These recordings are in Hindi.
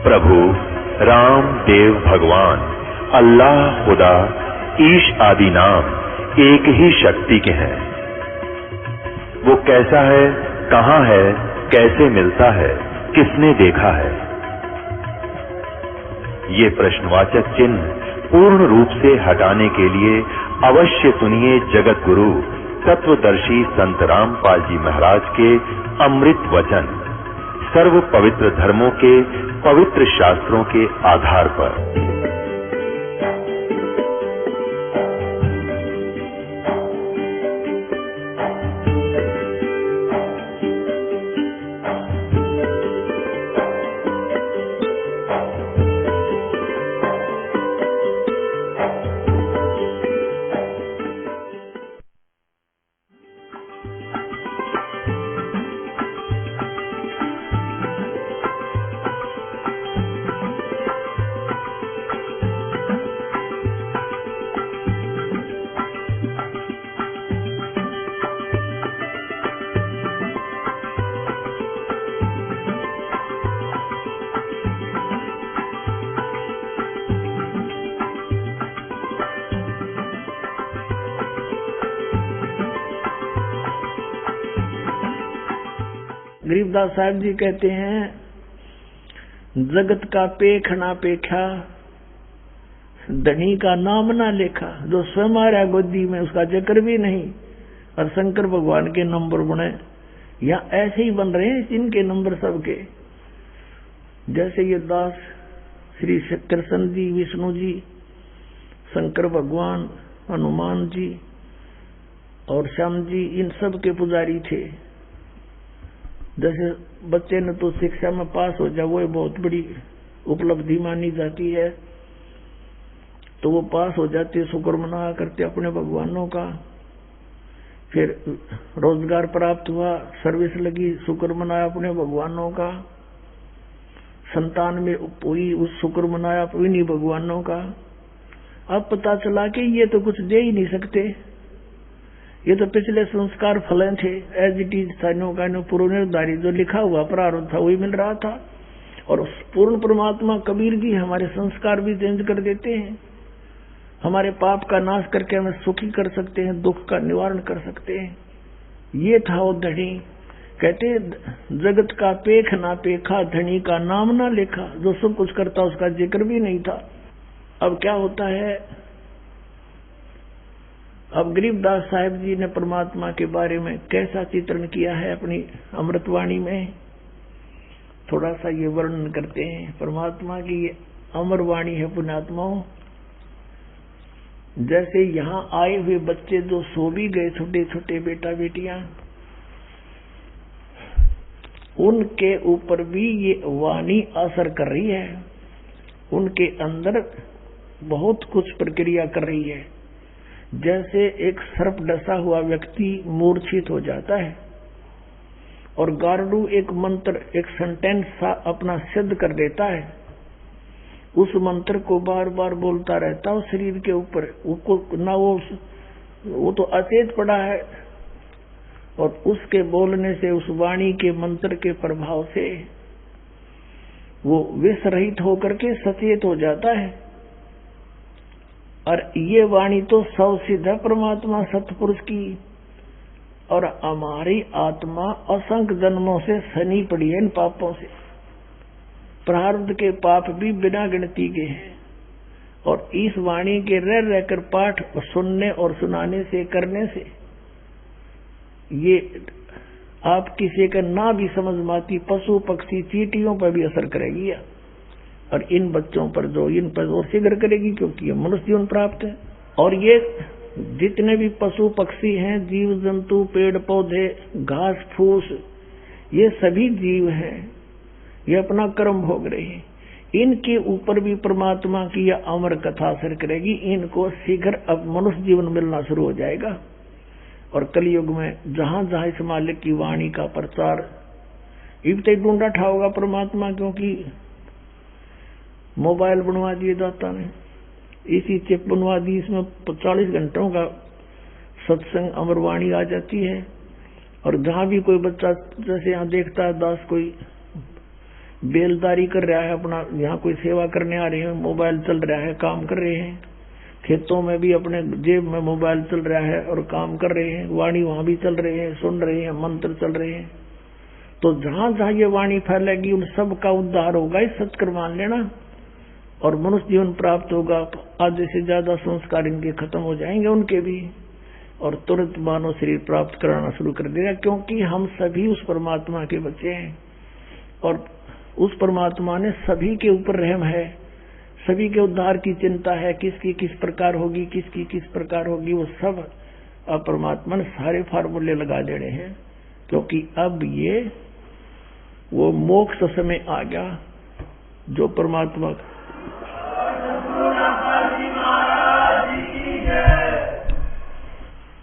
प्रभु राम देव भगवान अल्लाह खुदा ईश आदि नाम एक ही शक्ति के हैं। वो कैसा है, कहां है, कैसे मिलता है, किसने देखा है? ये प्रश्नवाचक चिन्ह पूर्ण रूप से हटाने के लिए अवश्य सुनिए जगत गुरु तत्वदर्शी संत रामपाल जी महाराज के अमृत वचन, सर्व पवित्र धर्मों के पवित्र शास्त्रों के आधार पर। गरीबदास साहब जी कहते हैं, जगत का पेख ना पेखा, धनी का नाम ना लेखा। जो स्वयं आ रहा गोदी में उसका जिक्र भी नहीं, और शंकर भगवान के नंबर बने या ऐसे ही बन रहे हैं जिनके नंबर सबके। जैसे ये दास श्री कृष्ण जी, विष्णु जी, शंकर भगवान, हनुमान जी और श्याम जी, इन सब के पुजारी थे। जैसे बच्चे ने तो शिक्षा में पास हो जाए वो बहुत बड़ी उपलब्धि मानी जाती है, तो वो पास हो जाते, शुक्र मना करते अपने भगवानों का। फिर रोजगार प्राप्त हुआ, सर्विस लगी, शुक्र मनाया अपने भगवानों का। संतान में हुई, उस शुक्र मनाया इन्हीं भगवानों का। अब पता चला कि ये तो कुछ दे ही नहीं सकते, ये तो पिछले संस्कार फलन थे, एज इट इज साइनों का पूर्व निर्धारित जो लिखा हुआ प्रारब्ध था वही मिल रहा था। और पूर्ण परमात्मा कबीर जी हमारे संस्कार भी चेंज कर देते हैं, हमारे पाप का नाश करके हमें सुखी कर सकते हैं, दुख का निवारण कर सकते हैं। ये था वो धनी। कहते जगत का पेख ना पेखा, धनी का नाम ना लेखा। जो सब कुछ करता उसका जिक्र भी नहीं था। अब क्या होता है, अब गरीबदास साहिब जी ने परमात्मा के बारे में कैसा चित्रण किया है अपनी अमृतवाणी में, थोड़ा सा ये वर्णन करते हैं। परमात्मा की ये अमर वाणी है पुण्यात्माओं। जैसे यहाँ आए हुए बच्चे जो सो भी गए, छोटे छोटे बेटा बेटियां, उनके ऊपर भी ये वाणी असर कर रही है, उनके अंदर बहुत कुछ प्रक्रिया कर रही है। जैसे एक सर्प डसा हुआ व्यक्ति मूर्छित हो जाता है और गार्डू एक मंत्र, एक सेंटेंस सा अपना सिद्ध कर देता है, उस मंत्र को बार बार बोलता रहता है शरीर के ऊपर, ना वो तो अचेत पड़ा है, और उसके बोलने से, उस वाणी के मंत्र के प्रभाव से वो विष रहित होकर के सचेत हो जाता है। और ये वाणी तो सब सिद्ध है परमात्मा सतपुरुष की, और हमारी आत्मा असंख्य जन्मों से सनी पड़ी है इन पापों से। प्रारब्ध के पाप भी बिना गिनती के हैं, और इस वाणी के रह रहकर पाठ सुनने और सुनाने से, करने से, ये आप किसी का ना भी समझ माती पशु पक्षी चींटियों पर भी असर करेगी, और इन बच्चों पर जो इन पर और शीघ्र करेगी, क्योंकि ये मनुष्य जीवन प्राप्त है। और ये जितने भी पशु पक्षी हैं, जीव जंतु, पेड़ पौधे, घास फूस, ये सभी जीव हैं, ये अपना कर्म भोग रहे हैं। इनके ऊपर भी परमात्मा की यह अमर कथा असर करेगी, इनको शीघ्र अब मनुष्य जीवन मिलना शुरू हो जाएगा। और कलयुग में जहां जहां इस मालिक की वाणी का प्रचार इबते ढूंढा ठाओगा परमात्मा, क्योंकि मोबाइल बनवा दिए दाता ने, इसी चिप बनवा दी, इसमें 40 घंटों का सत्संग अमरवाणी आ जाती है। और जहां भी कोई बच्चा, जैसे यहाँ देखता है दास कोई बेलदारी कर रहा है अपना, यहाँ कोई सेवा करने आ रहे हैं, मोबाइल चल रहा है, काम कर रहे हैं। खेतों में भी अपने जेब में मोबाइल चल रहा है और काम कर रहे हैं। वाणी वहां भी चल रहे हैं, सुन रहे हैं, मंत्र चल रहे हैं। तो जहां जहां ये वाणी फैलेगी उन सब का उद्धार होगा, इस सत्कर मान लेना, और मनुष्य जीवन प्राप्त होगा। आधे से ज्यादा संस्कार इनके खत्म हो जाएंगे उनके भी, और तुरंत मानव शरीर प्राप्त कराना शुरू कर देगा, क्योंकि हम सभी उस परमात्मा के बच्चे हैं और उस परमात्मा ने सभी के ऊपर रहम है, सभी के उद्धार की चिंता है। किसकी किस प्रकार होगी, किसकी किस प्रकार होगी, वो सब अब परमात्मा ने सारे फार्मूले लगा देने हैं, क्योंकि अब ये वो मोक्ष समय आ गया जो परमात्मा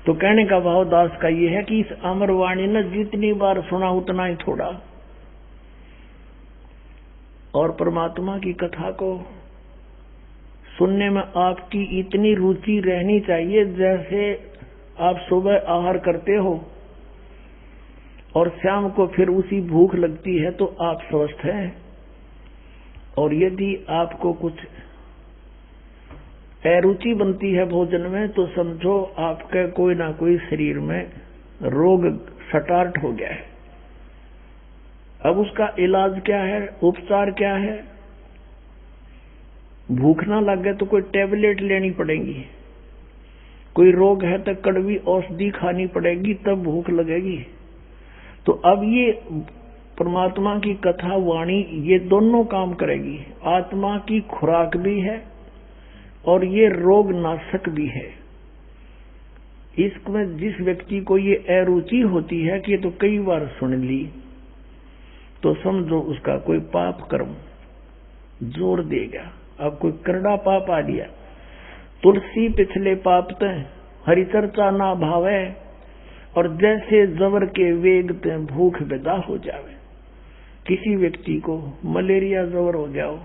तो कहने का भाव दास का ये है कि इस अमर वाणी ने जितनी बार सुना उतना ही थोड़ा, और परमात्मा की कथा को सुनने में आपकी इतनी रुचि रहनी चाहिए जैसे आप सुबह आहार करते हो और शाम को फिर उसी भूख लगती है तो आप स्वस्थ हैं। और यदि आपको कुछ अरुचि बनती है भोजन में तो समझो आपका कोई ना कोई शरीर में रोग स्टार्ट हो गया है। अब उसका इलाज क्या है, उपचार क्या है? भूख ना लगे तो कोई टेबलेट लेनी पड़ेगी, कोई रोग है तो कड़वी औषधि खानी पड़ेगी, तब भूख लगेगी। तो अब ये परमात्मा की कथा वाणी ये दोनों काम करेगी, आत्मा की खुराक भी है और ये रोग नाशक भी है। इसमें जिस व्यक्ति को ये अरुचि होती है कि ये तो कई बार सुन ली, तो समझो उसका कोई पाप कर्म जोर देगा। अब कोई करड़ा पाप आ गया, तुलसी पिछले पाप तय हरि चर्चा ना भावे, और जैसे जबर के वेग ते भूख विदा हो जावे। किसी व्यक्ति को मलेरिया जबर हो गया हो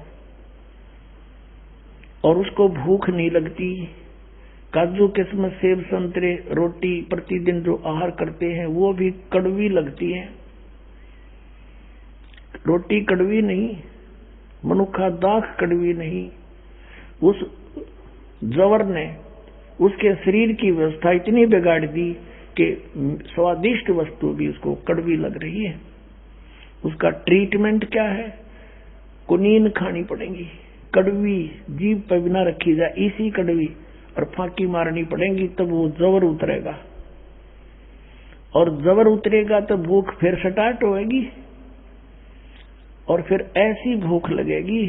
और उसको भूख नहीं लगती, काजू किस्मत सेब संतरे रोटी प्रतिदिन जो आहार करते हैं वो भी कड़वी लगती है। रोटी कड़वी नहीं, मनुखा दाख कड़वी नहीं, उस जवर ने उसके शरीर की व्यवस्था इतनी बिगाड़ दी कि स्वादिष्ट वस्तु भी उसको कड़वी लग रही है। उसका ट्रीटमेंट क्या है? कुनीन खानी पड़ेगी, कड़वी जीभ पर बिना रखी जाए इसी कड़वी, और फांकी मारनी पड़ेगी तब वो जबर उतरेगा, और जबर उतरेगा तो भूख फिर स्टार्ट होएगी, और फिर ऐसी भूख लगेगी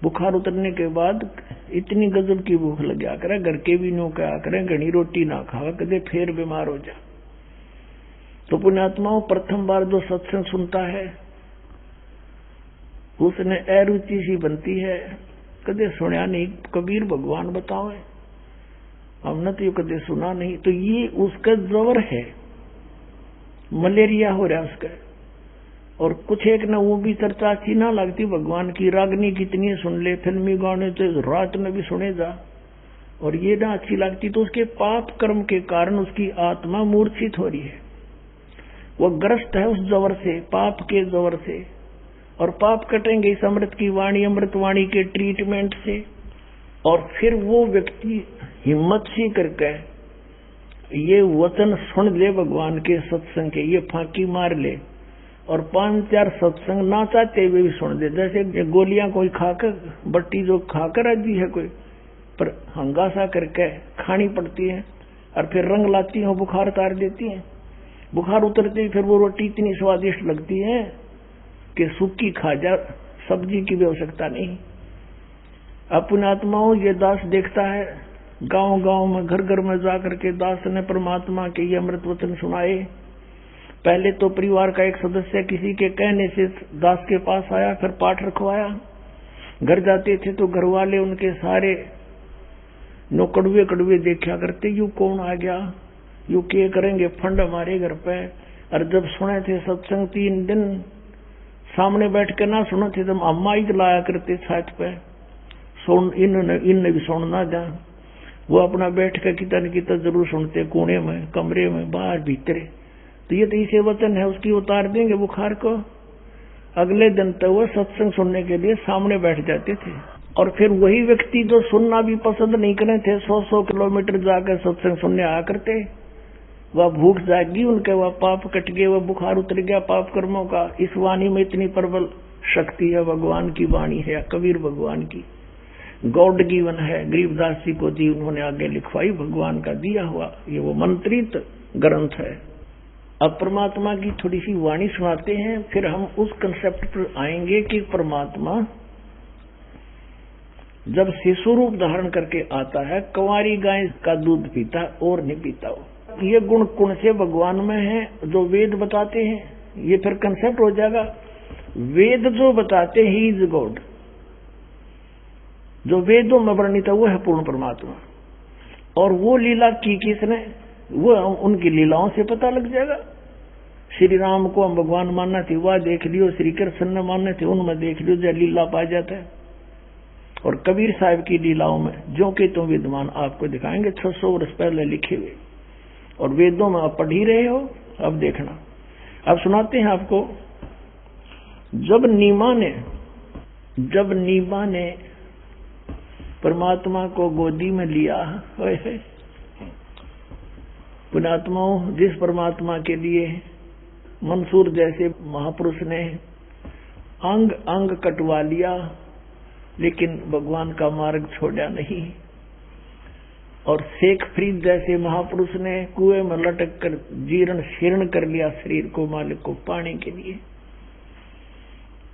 बुखार उतरने के बाद इतनी गजब की भूख लग गया करे, घर के भी नो क्या करें, घनी रोटी ना खावा कदे फिर बीमार हो जा। तो पुण्यात्माओं प्रथम बार जो सत्संग सुनता है उसने अरुचि सी बनती है, कदे सुना नहीं, कबीर भगवान बताओ हमने तो ये कदे सुना नहीं। तो ये उसका जवर है, मलेरिया हो रहा उसका। और कुछ एक ना वो भी चर्चा अच्छी ना लगती भगवान की, रागनी कितनी सुन ले, फिल्मी गाने तो रात में भी सुने जा, और ये ना अच्छी लगती, तो उसके पाप कर्म के कारण उसकी आत्मा मूर्छित हो रही है। वो ग्रस्त है उस जवर से, पाप के जवर से, और पाप कटेंगे इस अमृत की वाणी, अमृत वाणी के ट्रीटमेंट से। और फिर वो व्यक्ति हिम्मत सी करके ये वचन सुन ले भगवान के सत्संग के, ये फांकी मार ले और 5-4 सत्संग ना चाहते हुए भी सुन दे। जैसे गोलियां कोई खाकर, बट्टी जो खाकर आती है कोई, पर हंगासा करके खानी पड़ती है और फिर रंग लाती है, बुखार उतार देती है। बुखार उतरते ही फिर वो रोटी इतनी स्वादिष्ट लगती है कि सूखी खा जा, सब्जी की भी आवश्यकता नहीं। अपने आत्माओं ये दास देखता है, गांव गांव में घर घर में जाकर के दास ने परमात्मा के ये अमृत वचन सुनाए। पहले तो परिवार का एक सदस्य किसी के कहने से दास के पास आया, फिर पाठ रखवाया। घर जाते थे तो घर वाले उनके सारे नो कड़वे कड़वे देखा करते, यू कौन आ गया, यू क्या करेंगे फंड हमारे घर पे। और जब सुने थे सत्संग 3 दिन सामने बैठ के ना सुने थे, जब अम्मा ही लाया करते छत पे, सुन इनने भी सुनना जा, वो अपना बैठ के कितना न कितना जरूर सुनते, कोने में, कमरे में, बाहर भीतरे। तो ये तो इसे वचन है, उसकी उतार देंगे बुखार को। अगले दिन तो वो सत्संग सुनने के लिए सामने बैठ जाते थे। और फिर वही व्यक्ति जो सुनना भी पसंद नहीं करे थे 100-100 किलोमीटर जाकर सत्संग सुनने आया करते। वह भूख जागी उनके, वह पाप कट गए, वह बुखार उतर गया पाप कर्मों का। इस वाणी में इतनी प्रबल शक्ति है, भगवान की वाणी है, कबीर भगवान की गॉड गिवन है। गरीबदास जी को दी उन्होंने आगे लिखवाई, भगवान का दिया हुआ ये वो मंत्रित ग्रंथ है। अब परमात्मा की थोड़ी सी वाणी सुनाते हैं, फिर हम उस कंसेप्ट पर आएंगे कि परमात्मा जब शिशु रूप धारण करके आता है, कुंवारी गाय का दूध पीता और नहीं पीता हो। ये गुण कौन से भगवान में है जो वेद बताते हैं? ये फिर कंसेप्ट हो जाएगा। वेद जो बताते ही इज गॉड, जो वेदों में वर्णित है वो है पूर्ण परमात्मा। और वो लीला की किसने, वो उनकी लीलाओं से पता लग जाएगा। श्री राम को हम भगवान मानना थे, वह देख लियो। श्री कृष्ण ने मानने थे, उनमें देख लियो जो लीला पा जाता है। और कबीर साहब की लीलाओं में जो कि तुम विद्वान आपको दिखाएंगे 600 वर्ष पहले लिखे हुए, और वेदों में आप पढ़ ही रहे हो। अब देखना, अब सुनाते हैं आपको। जब नीमा ने परमात्मा को गोदी में लिया, पुण्यात्माओं, जिस परमात्मा के लिए मंसूर जैसे महापुरुष ने अंग अंग कटवा लिया, लेकिन भगवान का मार्ग छोड़ा नहीं। और शेख फरीद जैसे महापुरुष ने कुएं में लटक कर जीर्ण शीर्ण कर लिया शरीर को मालिक को पाने के लिए।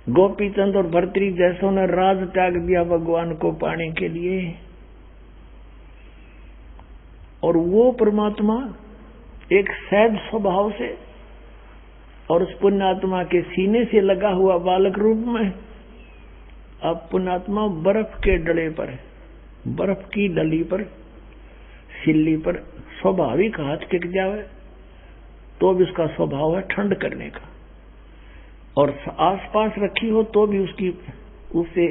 गोपीचंद और भर्तृहरि जैसों ने राज त्याग दिया भगवान को पाने के लिए। और वो परमात्मा एक सहज स्वभाव से और उस पुण्यात्मा के सीने से लगा हुआ बालक रूप में, अब पुण्यात्मा बर्फ के डले पर, बर्फ की डली पर, सिल्ली पर स्वाभाविक हाथ टिक जावे तो भी उसका स्वभाव है ठंड करने का, और आसपास रखी हो तो भी उससे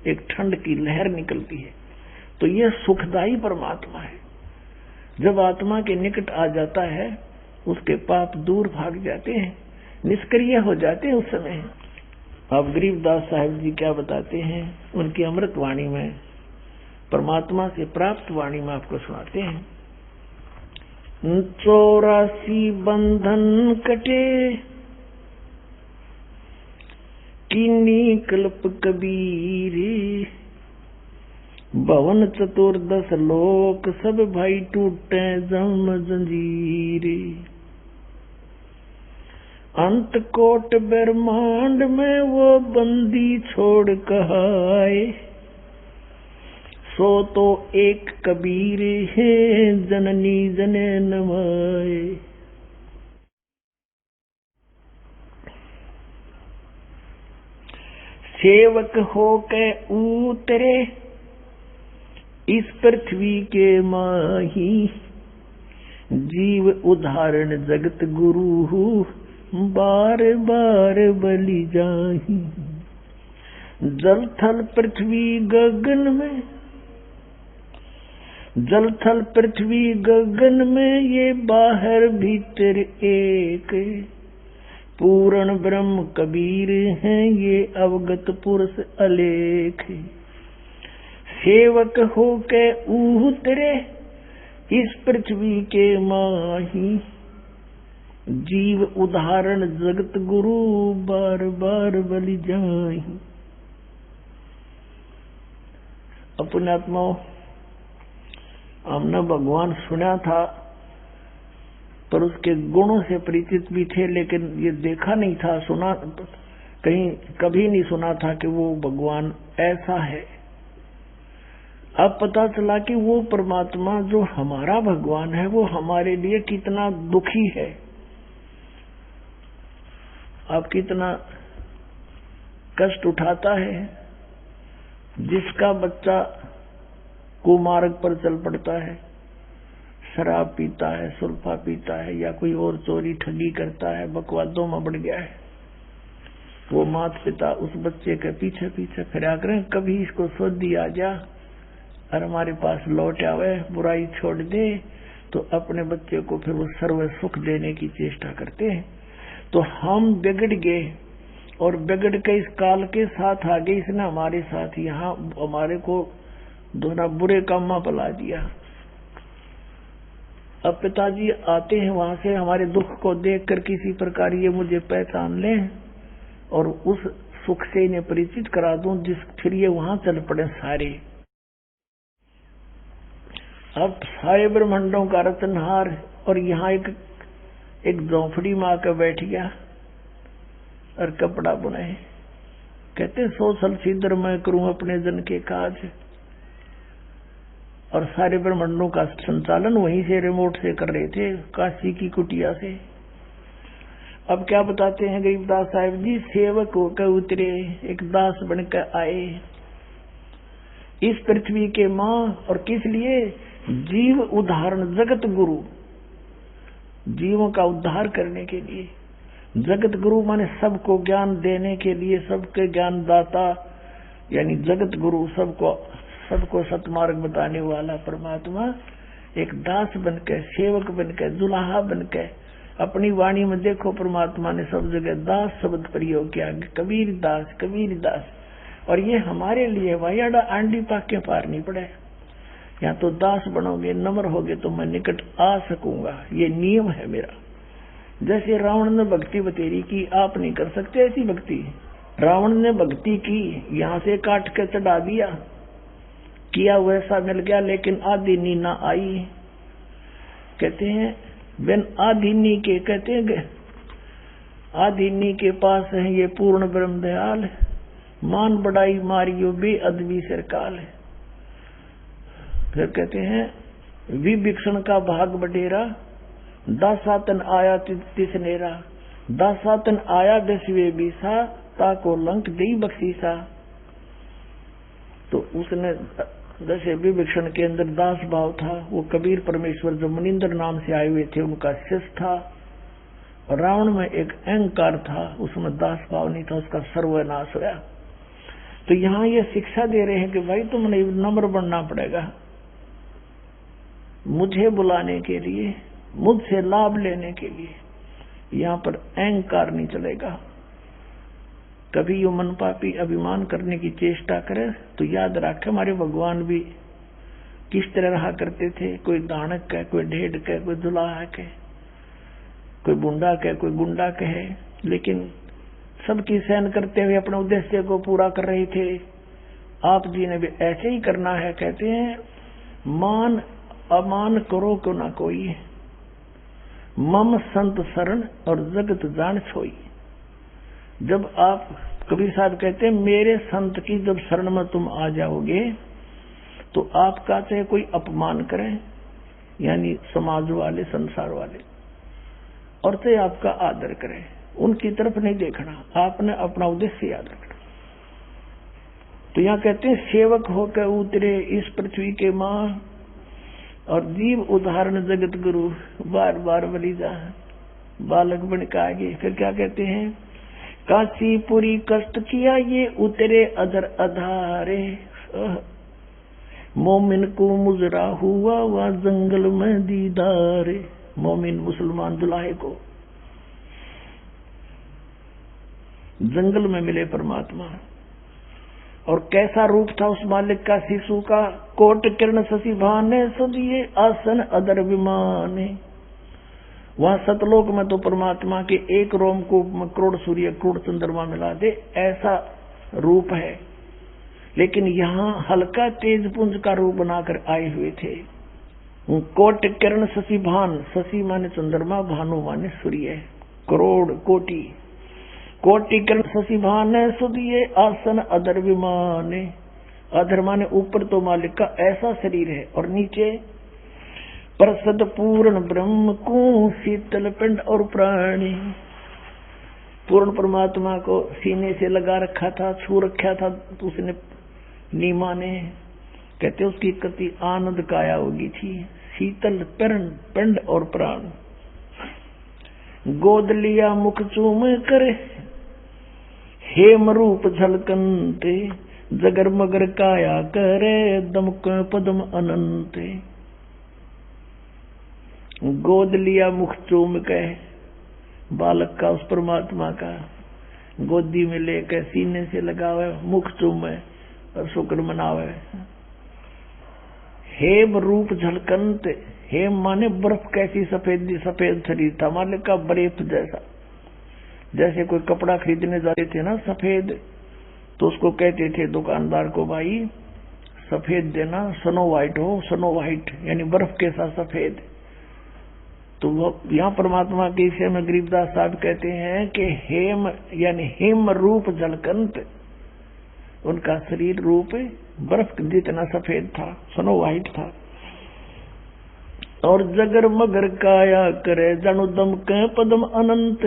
एक ठंड की लहर निकलती है। तो यह सुखदायी परमात्मा है। जब आत्मा के निकट आ जाता है उसके पाप दूर भाग जाते हैं, निष्क्रिय हो जाते हैं उस समय। अब गरीबदास साहिब जी क्या बताते हैं उनकी अमृत वाणी में, परमात्मा से प्राप्त वाणी में आपको सुनाते हैं। 84 बंधन कटे कीनी कल्प कबीर, भवन चतुर्दश लोक सब भाई टूटे जम जंजीर। अंत कोट ब्रह्मांड में वो बंदी छोड़ कहाए, सो तो एक कबीर है जननी जने नमाए। सेवक हो के उतरे इस पृथ्वी के माही, जीव उदाहरण जगत गुरु बार बार बलि जाही। जल थल पृथ्वी गगन में, जल थल पृथ्वी गगन में ये बाहर भीतर एक, पूर्ण ब्रह्म कबीर हैं ये अवगत पुरुष अलेख। सेवक हो के उतरे इस पृथ्वी के माही, जीव उदाहरण जगत गुरु बार बार बलि जाही। अपने आत्माओं, हमने भगवान सुना था पर उसके गुणों से परिचित भी थे, लेकिन ये देखा नहीं था, सुना कहीं कभी नहीं सुना था कि वो भगवान ऐसा है। अब पता चला कि वो परमात्मा जो हमारा भगवान है वो हमारे लिए कितना दुखी है। अब कितना कष्ट उठाता है। जिसका बच्चा कुमार्ग पर चल पड़ता है, शराब पीता है, सुल्फा पीता है, या कोई और चोरी ठगी करता है, बकवादों में बढ़ गया है, वो माता पिता उस बच्चे के पीछे पीछे फिरा करें, कभी इसको सोधी आ जा और हमारे पास लौट आवे, बुराई छोड़ दे, तो अपने बच्चे को फिर वो सर्व सुख देने की चेष्टा करते हैं। तो हम बिगड़ गए और बिगड़ के इस काल के साथ आगे इसने हमारे साथ यहाँ हमारे को दोनों बुरे काम में पला दिया। अब पिताजी आते हैं वहां से, हमारे दुख को देखकर किसी प्रकार ये मुझे पहचान लें और उस सुख से इन्हें परिचित करा दूं, जिस फिर ये वहां चल पड़े सारे। अब सारे ब्रह्मांडों का रचनहार, और यहाँ एक झोंपड़ी में आकर बैठ गया और कपड़ा बुनाए। कहते सोशल सीधर मैं करूं अपने जन के काज, और सारे ब्रह्मांडों का संचालन वहीं से रिमोट से कर रहे थे, काशी की कुटिया से। अब क्या बताते हैं गरीबदास साहिब जी, सेवक होकर उतरे, एक दास बनकर आए इस पृथ्वी के मां, और किस लिए? जीव उदाहरण, जगत गुरु, जीवों का उद्धार करने के लिए। जगत गुरु माने सबको ज्ञान देने के लिए, सबके ज्ञान दाता, यानी जगत गुरु, सबको सतमार्ग बताने वाला परमात्मा एक दास बनकर, सेवक बनकर, दुल्हा बनकर अपनी वाणी में देखो परमात्मा ने सब जगह दास शब्द प्रयोग किया, कबीर दास, कबीर दास। और ये हमारे लिए वायाडा आंडी पाके पार नहीं पड़े। या तो दास बनोगे, नम्र होगे तो मैं निकट आ सकूंगा, ये नियम है मेरा। जैसे रावण ने भक्ति बतेरी की, आप नहीं कर सकते ऐसी भक्ति। रावण ने भक्ति की, यहाँ से काट के चढ़ा दिया, किया वैसा मिल गया, लेकिन आधी नीना आई। कहते हैं बिन आधीनी के, कहते हैं आधीनी के पास है ये पूर्ण ब्रह्म दयाल, मान बड़ाई मारियो बे अदबी सरकाल। फिर कहते हैं विभीषण का भाग बडेरा, दासातन आया तिसनेरा, दासातन आया दसवे बीसा, ताको लंक दई बख्शीसा। तो उसने जैसे विभीषण के अंदर दास भाव था, वो कबीर परमेश्वर जो मनिंदर नाम से आए हुए थे उनका शिष्य था, और रावण में एक अहंकार था, उसमें दास भाव नहीं था, उसका सर्वनाश हुआ। तो यहाँ ये शिक्षा दे रहे हैं कि भाई तुमने नम्र बनना पड़ेगा, मुझे बुलाने के लिए, मुझसे लाभ लेने के लिए। यहाँ पर अहंकार नहीं चलेगा। कभी यो मन पापी अभिमान करने की चेष्टा करे तो याद रखे हमारे भगवान भी किस तरह रहा करते थे। कोई दानक कहे, कोई ढेड कहे, कोई दुलाहा कहे, कोई बुंडा कहे, कोई गुंडा कहे, लेकिन सबकी सहन करते हुए अपने उद्देश्य को पूरा कर रहे थे। आप जी ने भी ऐसे ही करना है। कहते हैं मान अमान करो क्यों ना कोई, मम संत शरण और जगत जान छोई। जब आप, कबीर साहब कहते हैं मेरे संत की जब शरण में तुम आ जाओगे तो आपका चाहे कोई अपमान करे, यानी समाज वाले, संसार वाले, और चाहे आपका आदर करे, उनकी तरफ नहीं देखना, आपने अपना उद्देश्य याद रखना। तो यहाँ कहते हैं सेवक होकर उतरे इस पृथ्वी के मां, और जीव उदाहरण जगत गुरु, बार बार बलि जा बालक बन के आगे। फिर क्या कहते हैं, काशीपुरी कष्ट किया ये उतरे अधर अधारे, मोमिन को मुजरा हुआ वह जंगल में दीदारे। मोमिन मुसलमान दुल्हे को जंगल में मिले परमात्मा, और कैसा रूप था उस मालिक का शिशु का। कोट किरण शशि भाने सदिये आसन अदर विमाने। वहां सतलोक में तो परमात्मा के एक रोम को करोड़ सूर्य करोड़ चंद्रमा मिला दे ऐसा रूप है, लेकिन यहाँ हल्का तेज पुंज का रूप बनाकर आए हुए थे। कोट किरण शशि भान, शशि माने चंद्रमा, भानु माने सूर्य, करोड़ कोटि, कोटि किरण शशि भान सुदिये आसन अधर विमाने। अधर माने ऊपर तो मालिक का ऐसा शरीर है, और नीचे प्रसद पूर्ण ब्रह्म को शीतल पिंड और प्राणी। पूर्ण परमात्मा को सीने से लगा रखा था, छू रखा था तो उसने नीमा ने, कहते उसकी कति आनंद काया होगी थी, शीतल पिंड और प्राण। गोद लिया मुख चूम कर हेम रूप झलकंते, जगर मगर काया करे दमक पदम अनंते। गोद लिया मुख चूम के बालक का, उस परमात्मा का, गोदी में लेकर सीने से लगावे, मुख चूमे और शुक्र मनावे। हेम रूप झलकंत, हेम माने बर्फ कैसी सफेद सफेद शरीर था, मालिक का बर्फ जैसा। जैसे कोई कपड़ा खरीदने जाते थे ना सफेद, तो उसको कहते थे दुकानदार को, भाई सफेद देना, स्नो व्हाइट हो, स्नो व्हाइट यानी बर्फ के साथ सफेद। तो वो यहाँ परमात्मा के विषय में गरीबदास साहब कहते हैं कि हेम यानी हेम रूप झलकंत, उनका शरीर रूप बर्फ जितना सफेद था, स्नो व्हाइट था। और जगर मगर काया करे जनु दम के पदम अनंत,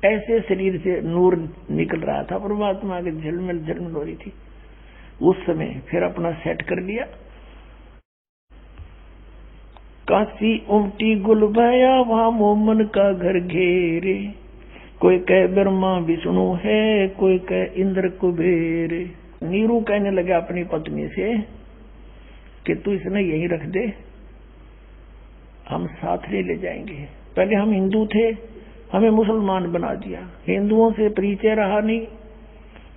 ऐसे शरीर से नूर निकल रहा था परमात्मा के, झलमल झलमल हो रही थी उस समय। फिर अपना सेट कर लिया। काशी उमटी गुल भया वहां मोमन का घर घेरे, कोई कह ब्रह्मा विष्णु है, कोई कह इंद्र कुबेर। नीरू कहने लगा अपनी पत्नी से कि तू इसने यहीं रख दे, हम साथ नहीं ले जाएंगे। पहले हम हिंदू थे, हमें मुसलमान बना दिया। हिंदुओं से परिचय रहा नहीं,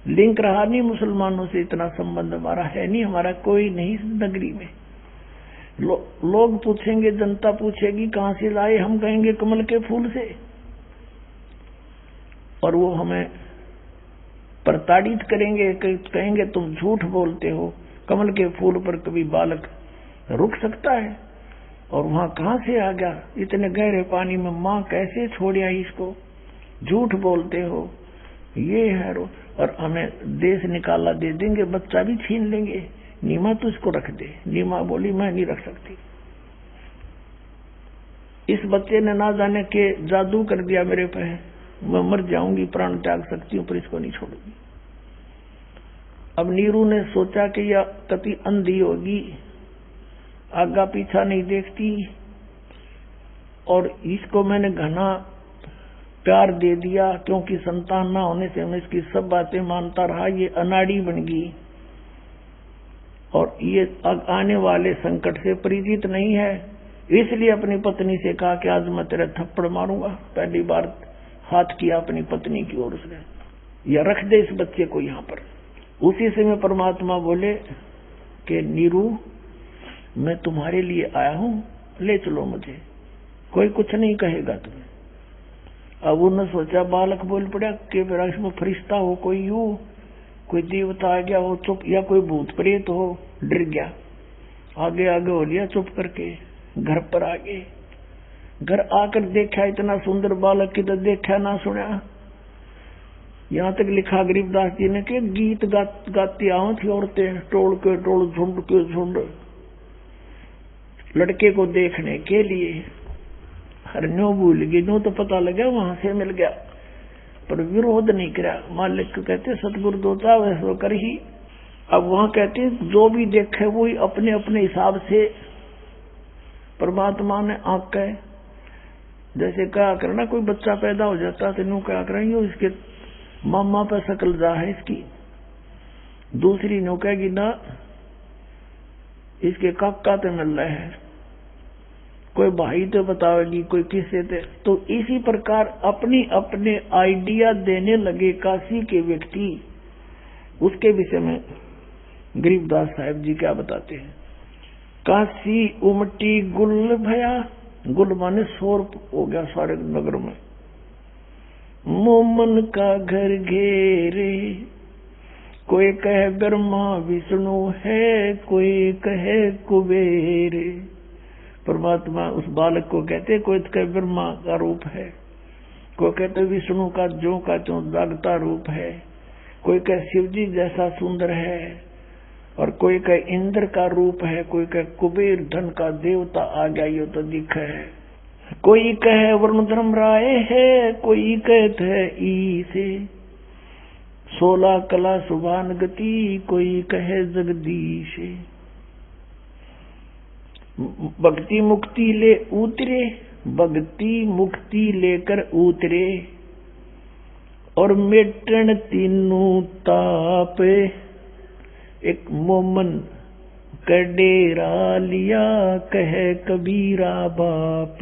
लिंक रहा नहीं, मुसलमानों से इतना संबंध हमारा है नहीं, हमारा कोई नहीं इस नगरी में। लोग पूछेंगे, जनता पूछेगी कहां से लाए, हम कहेंगे कमल के फूल से, और वो हमें प्रताड़ित करेंगे, कहेंगे तुम झूठ बोलते हो, कमल के फूल पर कभी बालक रुक सकता है? और वहां कहां से आ गया इतने गहरे पानी में, माँ कैसे छोड़िया इसको, झूठ बोलते हो, ये है। और हमें देश निकाला दे देंगे, बच्चा भी छीन लेंगे। नीमा तो इसको रख दे। नीमा बोली मैं नहीं रख सकती, इस बच्चे ने ना जाने के जादू कर दिया मेरे पे, मैं मर जाऊंगी, प्राण त्याग सकती हूँ पर इसको नहीं छोड़ूंगी। अब नीरू ने सोचा कि यह कति अंधी होगी, आगा पीछा नहीं देखती, और इसको मैंने घना प्यार दे दिया, क्योंकि संतान ना होने से मैं इसकी सब बातें मानता रहा, ये अनाड़ी बन गई और ये आने वाले संकट से परिचित नहीं है। इसलिए अपनी पत्नी से कहा कि आज मैं तेरा थप्पड़ मारूंगा। पहली बार हाथ किया अपनी पत्नी की ओर उसने, या रख दे इस बच्चे को यहाँ पर। उसी समय परमात्मा बोले कि नीरू मैं तुम्हारे लिए आया हूं, ले चलो मुझे, कोई कुछ नहीं कहेगा तुम्हें। अब उन्होंने सोचा, बालक बोल पड़ा कि मेरा इसमें फरिश्ता हो, कोई यू कोई देवता आ गया हो चुप, या कोई भूत प्रेत हो, डर गया, आगे आगे हो लिया चुप करके। घर पर आ गए, घर आकर देखा इतना सुंदर बालक की तो देखा ना सुना। यहाँ तक लिखा गरीबदास जी ने कि गीत गाती आओ थी औरतें, टोल के टोल झुंड के झुंड लड़के को देखने के लिए। हरन्यो भूल गई, नो तो पता लगा वहां से मिल गया, पर विरोध नहीं करा। मालिक को कहते सतगुरु दोता वैसो कर ही। अब वहां कहते जो भी देखे वो ही अपने अपने हिसाब से परमात्मा ने आंख कहे। जैसे कहा करना कोई बच्चा पैदा हो जाता तो न्यू क्या करेंगे, इसके मामा पे शकल जा है इसकी, दूसरी न्यू कहेगी ना इसके काका तो मिल रहे हैं, कोई भाई तो बतावेगी, कोई किससे थे। तो इसी प्रकार अपनी अपने आइडिया देने लगे काशी के व्यक्ति। उसके विषय में गरीबदास साहब जी क्या बताते हैं। काशी उमटी गुल भया, गुल माने शोर हो गया सारे नगर में। मोमन का घर घेरे, कोई कहे ब्रह्मा विष्णु है, कोई कहे कुबेर। परमात्मा उस बालक को कहते, कोई तो कहे ब्रह्मा का रूप है, कोई कहते विष्णु का जो का त्यों जागता रूप है, कोई कहे शिव जी जैसा सुंदर है, और कोई कहे इंद्र का रूप है, कोई कहे कुबेर धन का देवता आ गया ये तो दिख है, कोई कहे वरुण धर्म राय है, कोई कहते है ईसे 16 कला सुभान गति, कोई कहे जगदीश। भक्ति मुक्ति ले उतरे, भक्ति मुक्ति लेकर उतरे, और मेटन तीनों ताप, एक मोमन का डेरा लिया, कहे कबीरा बाप।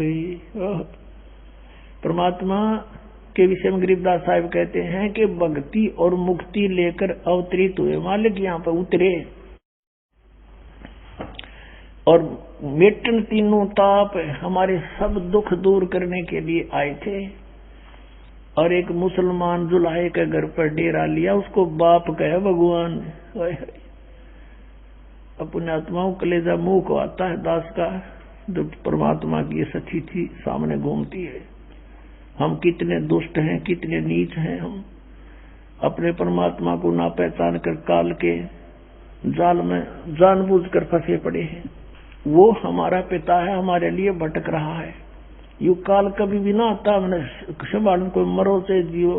परमात्मा के विषय में गरीबदास साहब कहते हैं कि भक्ति और मुक्ति लेकर अवतरित हुए, मालिक यहाँ पर उतरे और मेटन तीनों ताप हमारे सब दुख दूर करने के लिए आए थे। और एक मुसलमान जुलाहे के घर पर डेरा लिया, उसको बाप कहे भगवान। अपने आत्माओं कलेजा मुंह को आता है दास का, जो परमात्मा की सच्ची थी सामने घूमती है। हम कितने दुष्ट हैं, कितने नीच हैं, हम अपने परमात्मा को ना पहचान कर काल के जाल में जानबूझकर फंसे पड़े हैं। वो हमारा पिता है, हमारे लिए भटक रहा है। यू काल कभी भी ना आता, हमने संभाल कोई मरो से जियो,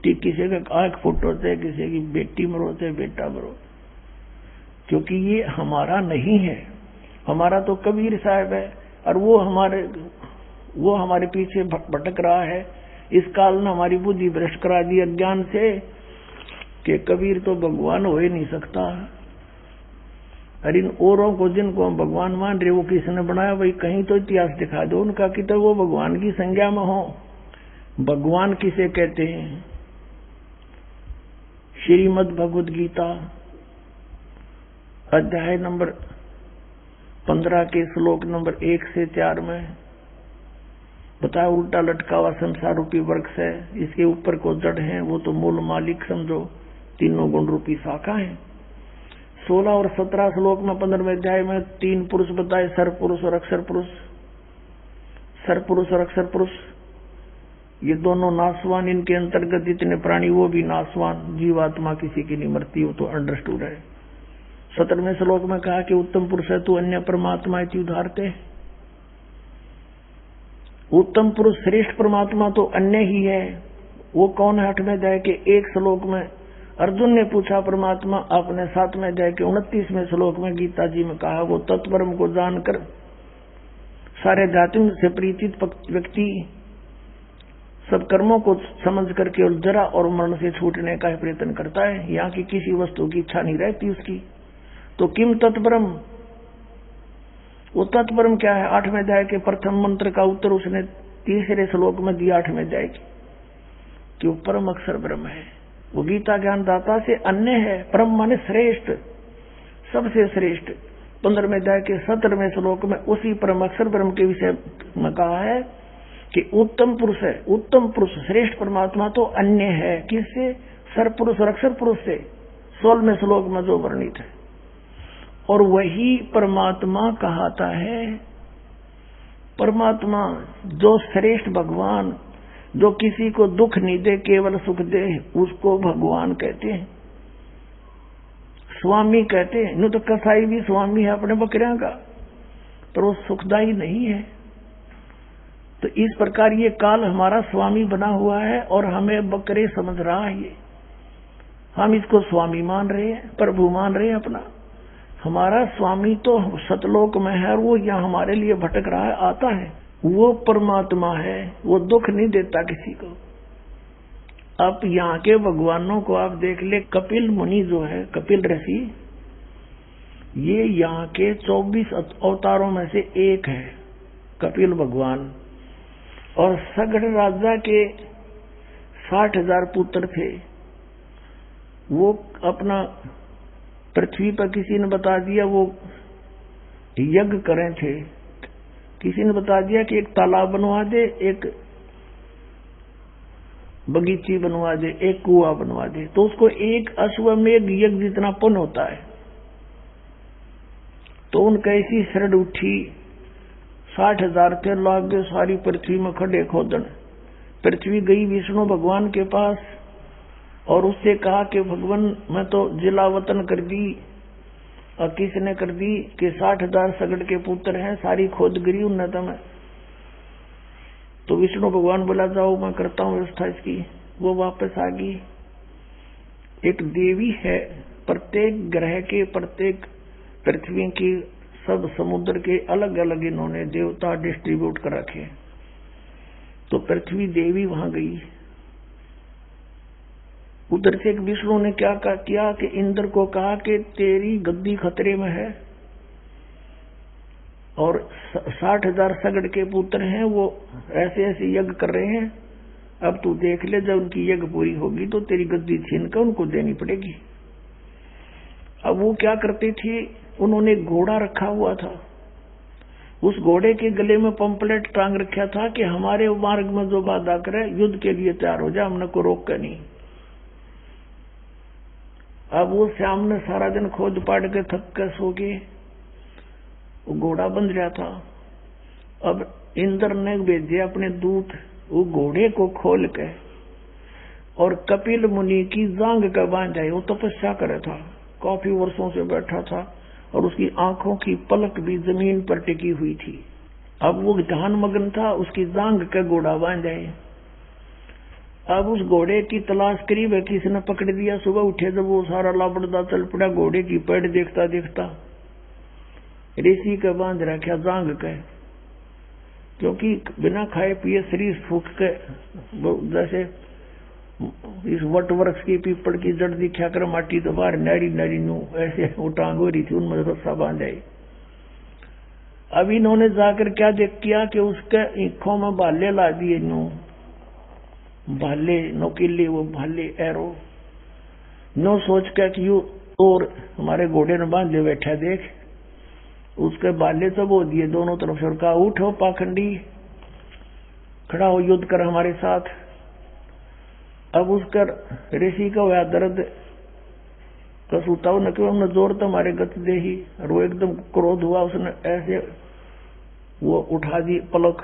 किसी का आंख फुटो से, किसी की बेटी मरो से बेटा मरो, क्योंकि ये हमारा नहीं है। हमारा तो कबीर साहब है, और वो हमारे पीछे भटक रहा है। इस काल ने हमारी बुद्धि भ्रष्ट करा दी अज्ञान से कि कबीर तो भगवान हो ही नहीं सकता। और इन औरों को जिनको हम भगवान मान रहे, वो किसने बनाया? वही कहीं तो इतिहास दिखा दो उनका कि तो वो भगवान की संज्ञा में हो। भगवान किसे कहते हैं? श्रीमद् भगवद गीता अध्याय नंबर 15 के श्लोक नंबर 1 से 4 में बताया, उल्टा लटका हुआ संसार रूपी वृक्ष है, इसके ऊपर को जड़ है, वो तो मूल मालिक समझो, तीनों गुण रूपी शाखा है। 16 और 17 श्लोक में 15वें अध्याय में 3 पुरुष बताए, सर पुरुष और अक्षर पुरुष। सर पुरुष और अक्षर पुरुष ये दोनों नासवान, इनके अंतर्गत जितने प्राणी वो भी नासवान, जीवात्मा किसी की नहीं मरती, हो तो अंडरस्टूड है। 17वें श्लोक में कहा कि उत्तम पुरुष है तू अन्य परमात्मा इति उदाहरते। उत्तम पुरुष श्रेष्ठ परमात्मा तो अन्य ही है। वो कौन है? 8वें अध्याय के 1 श्लोक में अर्जुन ने पूछा परमात्मा आपने। 7वें अध्याय के 29वें श्लोक में गीता जी में कहा, वो तत्परम को जानकर सारे अध्यात्म से परिचित व्यक्ति सब कर्मों को समझ करके और जरा और मरण से छूटने का प्रयत्न करता है। यहाँ की किसी वस्तु की इच्छा नहीं रहती उसकी। तो किम तत्परम, वो तत्परम क्या है? 8वें अध्याय के प्रथम मंत्र का उत्तर उसने 3रे श्लोक में दिया 8वें अध्याय की, कि वो परम अक्षर ब्रह्म है। वो गीता ज्ञानदाता से अन्य है। परम माने श्रेष्ठ, सबसे श्रेष्ठ। 15वें अध्याय के 17वें श्लोक में उसी परम अक्षर ब्रह्म के विषय में कहा है कि उत्तम पुरुष है। उत्तम पुरुष श्रेष्ठ परमात्मा तो अन्य है, किससे? सर पुरुष और अक्षर पुरुष से, 16वें श्लोक में जो वर्णित है। और वही परमात्मा कहता है, परमात्मा जो श्रेष्ठ भगवान, जो किसी को दुख नहीं दे केवल सुख दे, उसको भगवान कहते हैं, स्वामी कहते हैं। नहीं तो कसाई भी स्वामी है अपने बकरियां का, पर वो सुखदायी नहीं है। तो इस प्रकार ये काल हमारा स्वामी बना हुआ है और हमें बकरे समझ रहा है। ये हम इसको स्वामी मान रहे हैं, प्रभु मान रहे हैं अपना। हमारा स्वामी तो सतलोक में है और वो यहाँ हमारे लिए भटक रहा है, आता है। वो परमात्मा है, वो दुख नहीं देता किसी को। अब यहाँ के भगवानों को आप देख ले, कपिल मुनि जो है, कपिल ऋषि, ये यहाँ के 24 अवतारों में से एक है, कपिल भगवान। और सगड़ राजा के 60,000 पुत्र थे। वो अपना पृथ्वी पर किसी ने बता दिया वो यज्ञ करें थे, किसी ने बता दिया कि एक तालाब बनवा दे, एक बगीची बनवा दे, एक कुआं बनवा दे, तो उसको एक अश्वमेध यज्ञ जितना पुण्य होता है। तो उनका ऐसी शरण उठी, 60,000 थे, लाग गए सारी पृथ्वी में खड़े खोदन। पृथ्वी गई विष्णु भगवान के पास और उससे कहा कि भगवान मैं तो जिला वतन कर दी। और किसने कर दी कि 60,000 सगड़ के पुत्र हैं, सारी खोद गिरी उन्नत में। तो विष्णु भगवान बोला जाओ मैं करता हूँ व्यवस्था इसकी। वो वापस आ गई। एक देवी है, प्रत्येक ग्रह के, प्रत्येक पृथ्वी की, सब समुद्र के अलग अलग इन्होंने देवता डिस्ट्रीब्यूट कर रखे। तो पृथ्वी देवी वहां गई। उधर से एक विष्णु ने क्या किया कि इंद्र को कहा कि तेरी गद्दी खतरे में है और 60,000 सगड़ के पुत्र हैं, वो ऐसे ऐसे यज्ञ कर रहे हैं, अब तू देख ले, जब उनकी यज्ञ पूरी होगी तो तेरी गद्दी छीन कर उनको देनी पड़ेगी। अब वो क्या करती थी, उन्होंने घोड़ा रखा हुआ था, उस घोड़े के गले में पंपलेट टांग रखा था कि हमारे मार्ग में जो बाधा करे युद्ध के लिए तैयार हो जा, हमने को रोक कर नहीं। अब वो श्याम ने सारा दिन खोद पाड़ के थक कर सो के वो घोड़ा बंध गया था। अब इंद्र ने भेजे अपने दूत वो घोड़े को खोल के और कपिल मुनि की जांग का बांध आए। वो तपस्या करे था, काफी वर्षों से बैठा था और उसकी आंखों की पलक भी जमीन पर टिकी हुई थी। अब वो ध्यान मग्न था, उसकी जांग का घोड़ा बांध आए। अब उस घोड़े की तलाश करीब है, किसी ने पकड़ दिया। सुबह उठे जब वो सारा लापड़दा चल पड़ा, घोड़े की पैड़ देखता देखता ऋषि का बांध रखा जांग का, क्योंकि बिना खाए पिए शरीर सूख के जैसे इस वट वृक्ष की पीपड़ की जड़ दिखा कर माटी तो बाहर नारी नारी नू ऐसे वो टांग हो रही थी, उनमें रस्सा बांध आई। अब इन्होंने जाकर क्या देख किया कि उसके आंखों में भाले ला दिए, नू भाले नोकीले, वो भाले एरो नो सोच कर कि यू और हमारे घोड़े ने बांध ले बैठा, देख उसके बाले तो वो दिए दोनों तरफ से, कहा उठो पाखंडी, खड़ा हो, युद्ध कर हमारे साथ। अब उसका ऋषि का हुआ दर्द कसूताओ न क्यों, हमने जोर तो हमारे गति दे ही, और वो एकदम क्रोध हुआ, उसने ऐसे वो उठा दी पलक,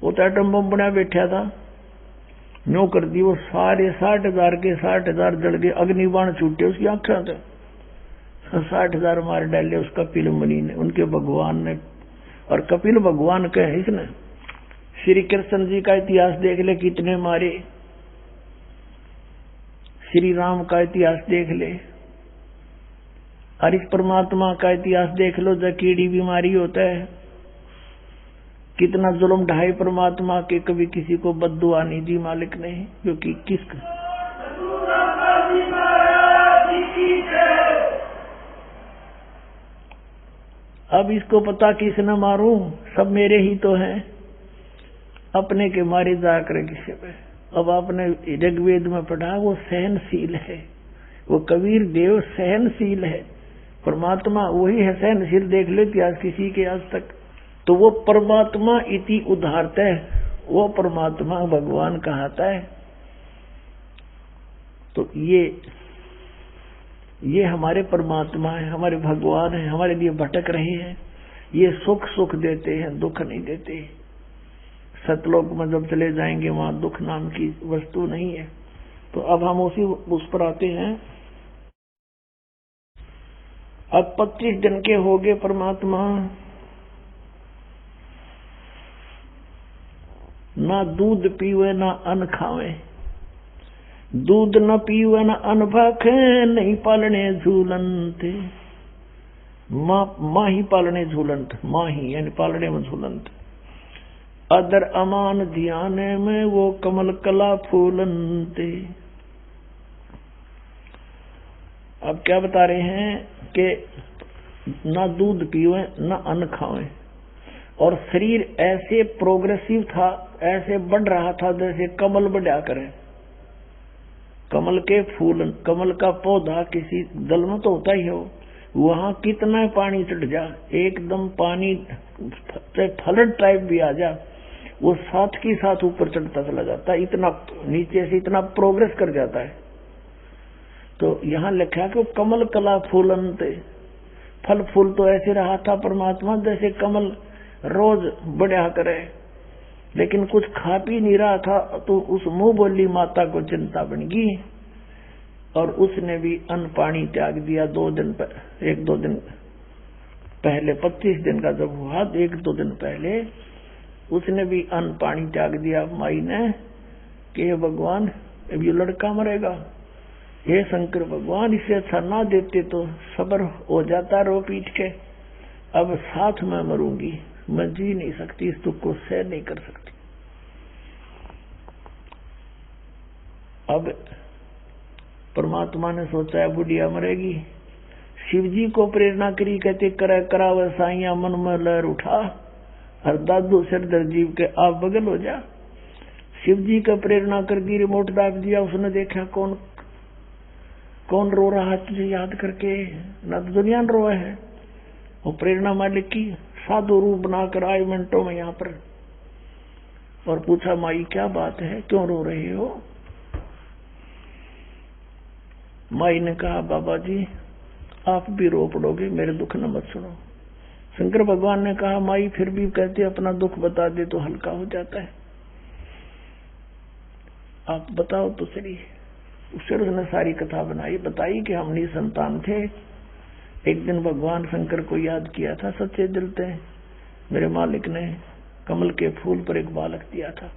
वो तो एटम बम बना बैठा था, नो कर दी, वो सारे 60,000 के 60,000 जल गए, अग्निबाण छूटे उसकी आंखों से, 60,000 मार डाले उस कपिल मुनि ने, उनके भगवान ने। और कपिल भगवान के है इसने, श्री कृष्ण जी का इतिहास देख ले कितने मारे, श्री राम का इतिहास देख ले, और इस परमात्मा का इतिहास देख लो, जब कीड़ी बीमारी होता है कितना जुल्म ढाई परमात्मा के, कभी किसी को बद्दुआ नहीं दी मालिक ने, क्योंकि किस अब इसको पता किसने मारूं, सब मेरे ही तो हैं, अपने के मारे जाकर किसी पे। अब आपने ऋग्वेद में पढ़ा, वो सहनशील है, वो कबीर देव सहनशील है, परमात्मा वही है सहनशील। देख लो इतिहास किसी के आज तक, तो वो परमात्मा इति उदाहरता है, वो परमात्मा भगवान कहता है। तो ये हमारे परमात्मा है, हमारे भगवान है, हमारे लिए भटक रहे हैं, ये सुख सुख देते हैं, दुख नहीं देते। सतलोक में जब चले जाएंगे वहां दुख नाम की वस्तु नहीं है। तो अब हम उस पर आते हैं। अब 25 दिन के हो गए परमात्मा, ना दूध पीवे ना अन्न खावे, दूध न पीवे न अन्न भाखे, नहीं पालने झूलंत, माँ ही पालने झूलंत, माँ ही यानी पालने में झूलंत, अदर अमान ध्यान में वो कमल कला फूलंते। अब क्या बता रहे हैं कि ना दूध पीवे ना अन्न खावे, और शरीर ऐसे प्रोग्रेसिव था, ऐसे बढ़ रहा था जैसे कमल बढ़ा करे। कमल के फूल, कमल का पौधा किसी दल में तो होता ही हो, वहां कितना पानी चढ़ जा, एकदम पानी फ्लड टाइप भी आ जा, वो साथ की साथ ऊपर चढ़ता चला जाता है, इतना नीचे से इतना प्रोग्रेस कर जाता है। तो यहाँ लिखा कि कमल कला फूलंते, फल फूल तो ऐसे रहा था परमात्मा जैसे कमल रोज बढ़ा करे, लेकिन कुछ खा पी नहीं रहा था। तो उस मुंह बोली माता को चिंता बन गई, और उसने भी अन्न पानी त्याग दिया। 1-2 दिन पहले 25 दिन का जब हुआ, 1-2 दिन पहले उसने भी अन्न पानी त्याग दिया माई ने, कि हे भगवान अब ये लड़का मरेगा, हे शंकर भगवान इसे अच्छा ना देते तो सब्र हो जाता रो पीट के, अब साथ में मरूंगी, मैं जी नहीं सकती, इस दुख को सह नहीं कर सकती। अब परमात्मा ने सोचा है बुढ़िया मरेगी, शिव जी को प्रेरणा करी, कहते करे करावे साइया मन में लहर उठा, और दादू सिरदर जीव के आप बगल हो जा। शिव जी का प्रेरणा करके रिमोट दाब दिया। उसने देखा कौन रो रहा है तुझे याद करके, ना तो दुनिया में रोए है। वो प्रेरणा मालिक की साधु रूप बनाकर आए मिनटों में यहाँ पर और पूछा माई क्या बात है, क्यों रो रहे हो? माई ने कहा बाबा जी आप भी रो पड़ोगे, मेरे दुख न मत सुनो। शंकर भगवान ने कहा माई फिर भी कहते अपना दुख बता दे तो हल्का हो जाता है, आप बताओ तो सही। उससे उसने सारी कथा बताई कि हम निसंतान थे। एक दिन भगवान शंकर को याद किया था सच्चे दिल से। मेरे मालिक ने कमल के फूल पर एक बालक दिया था।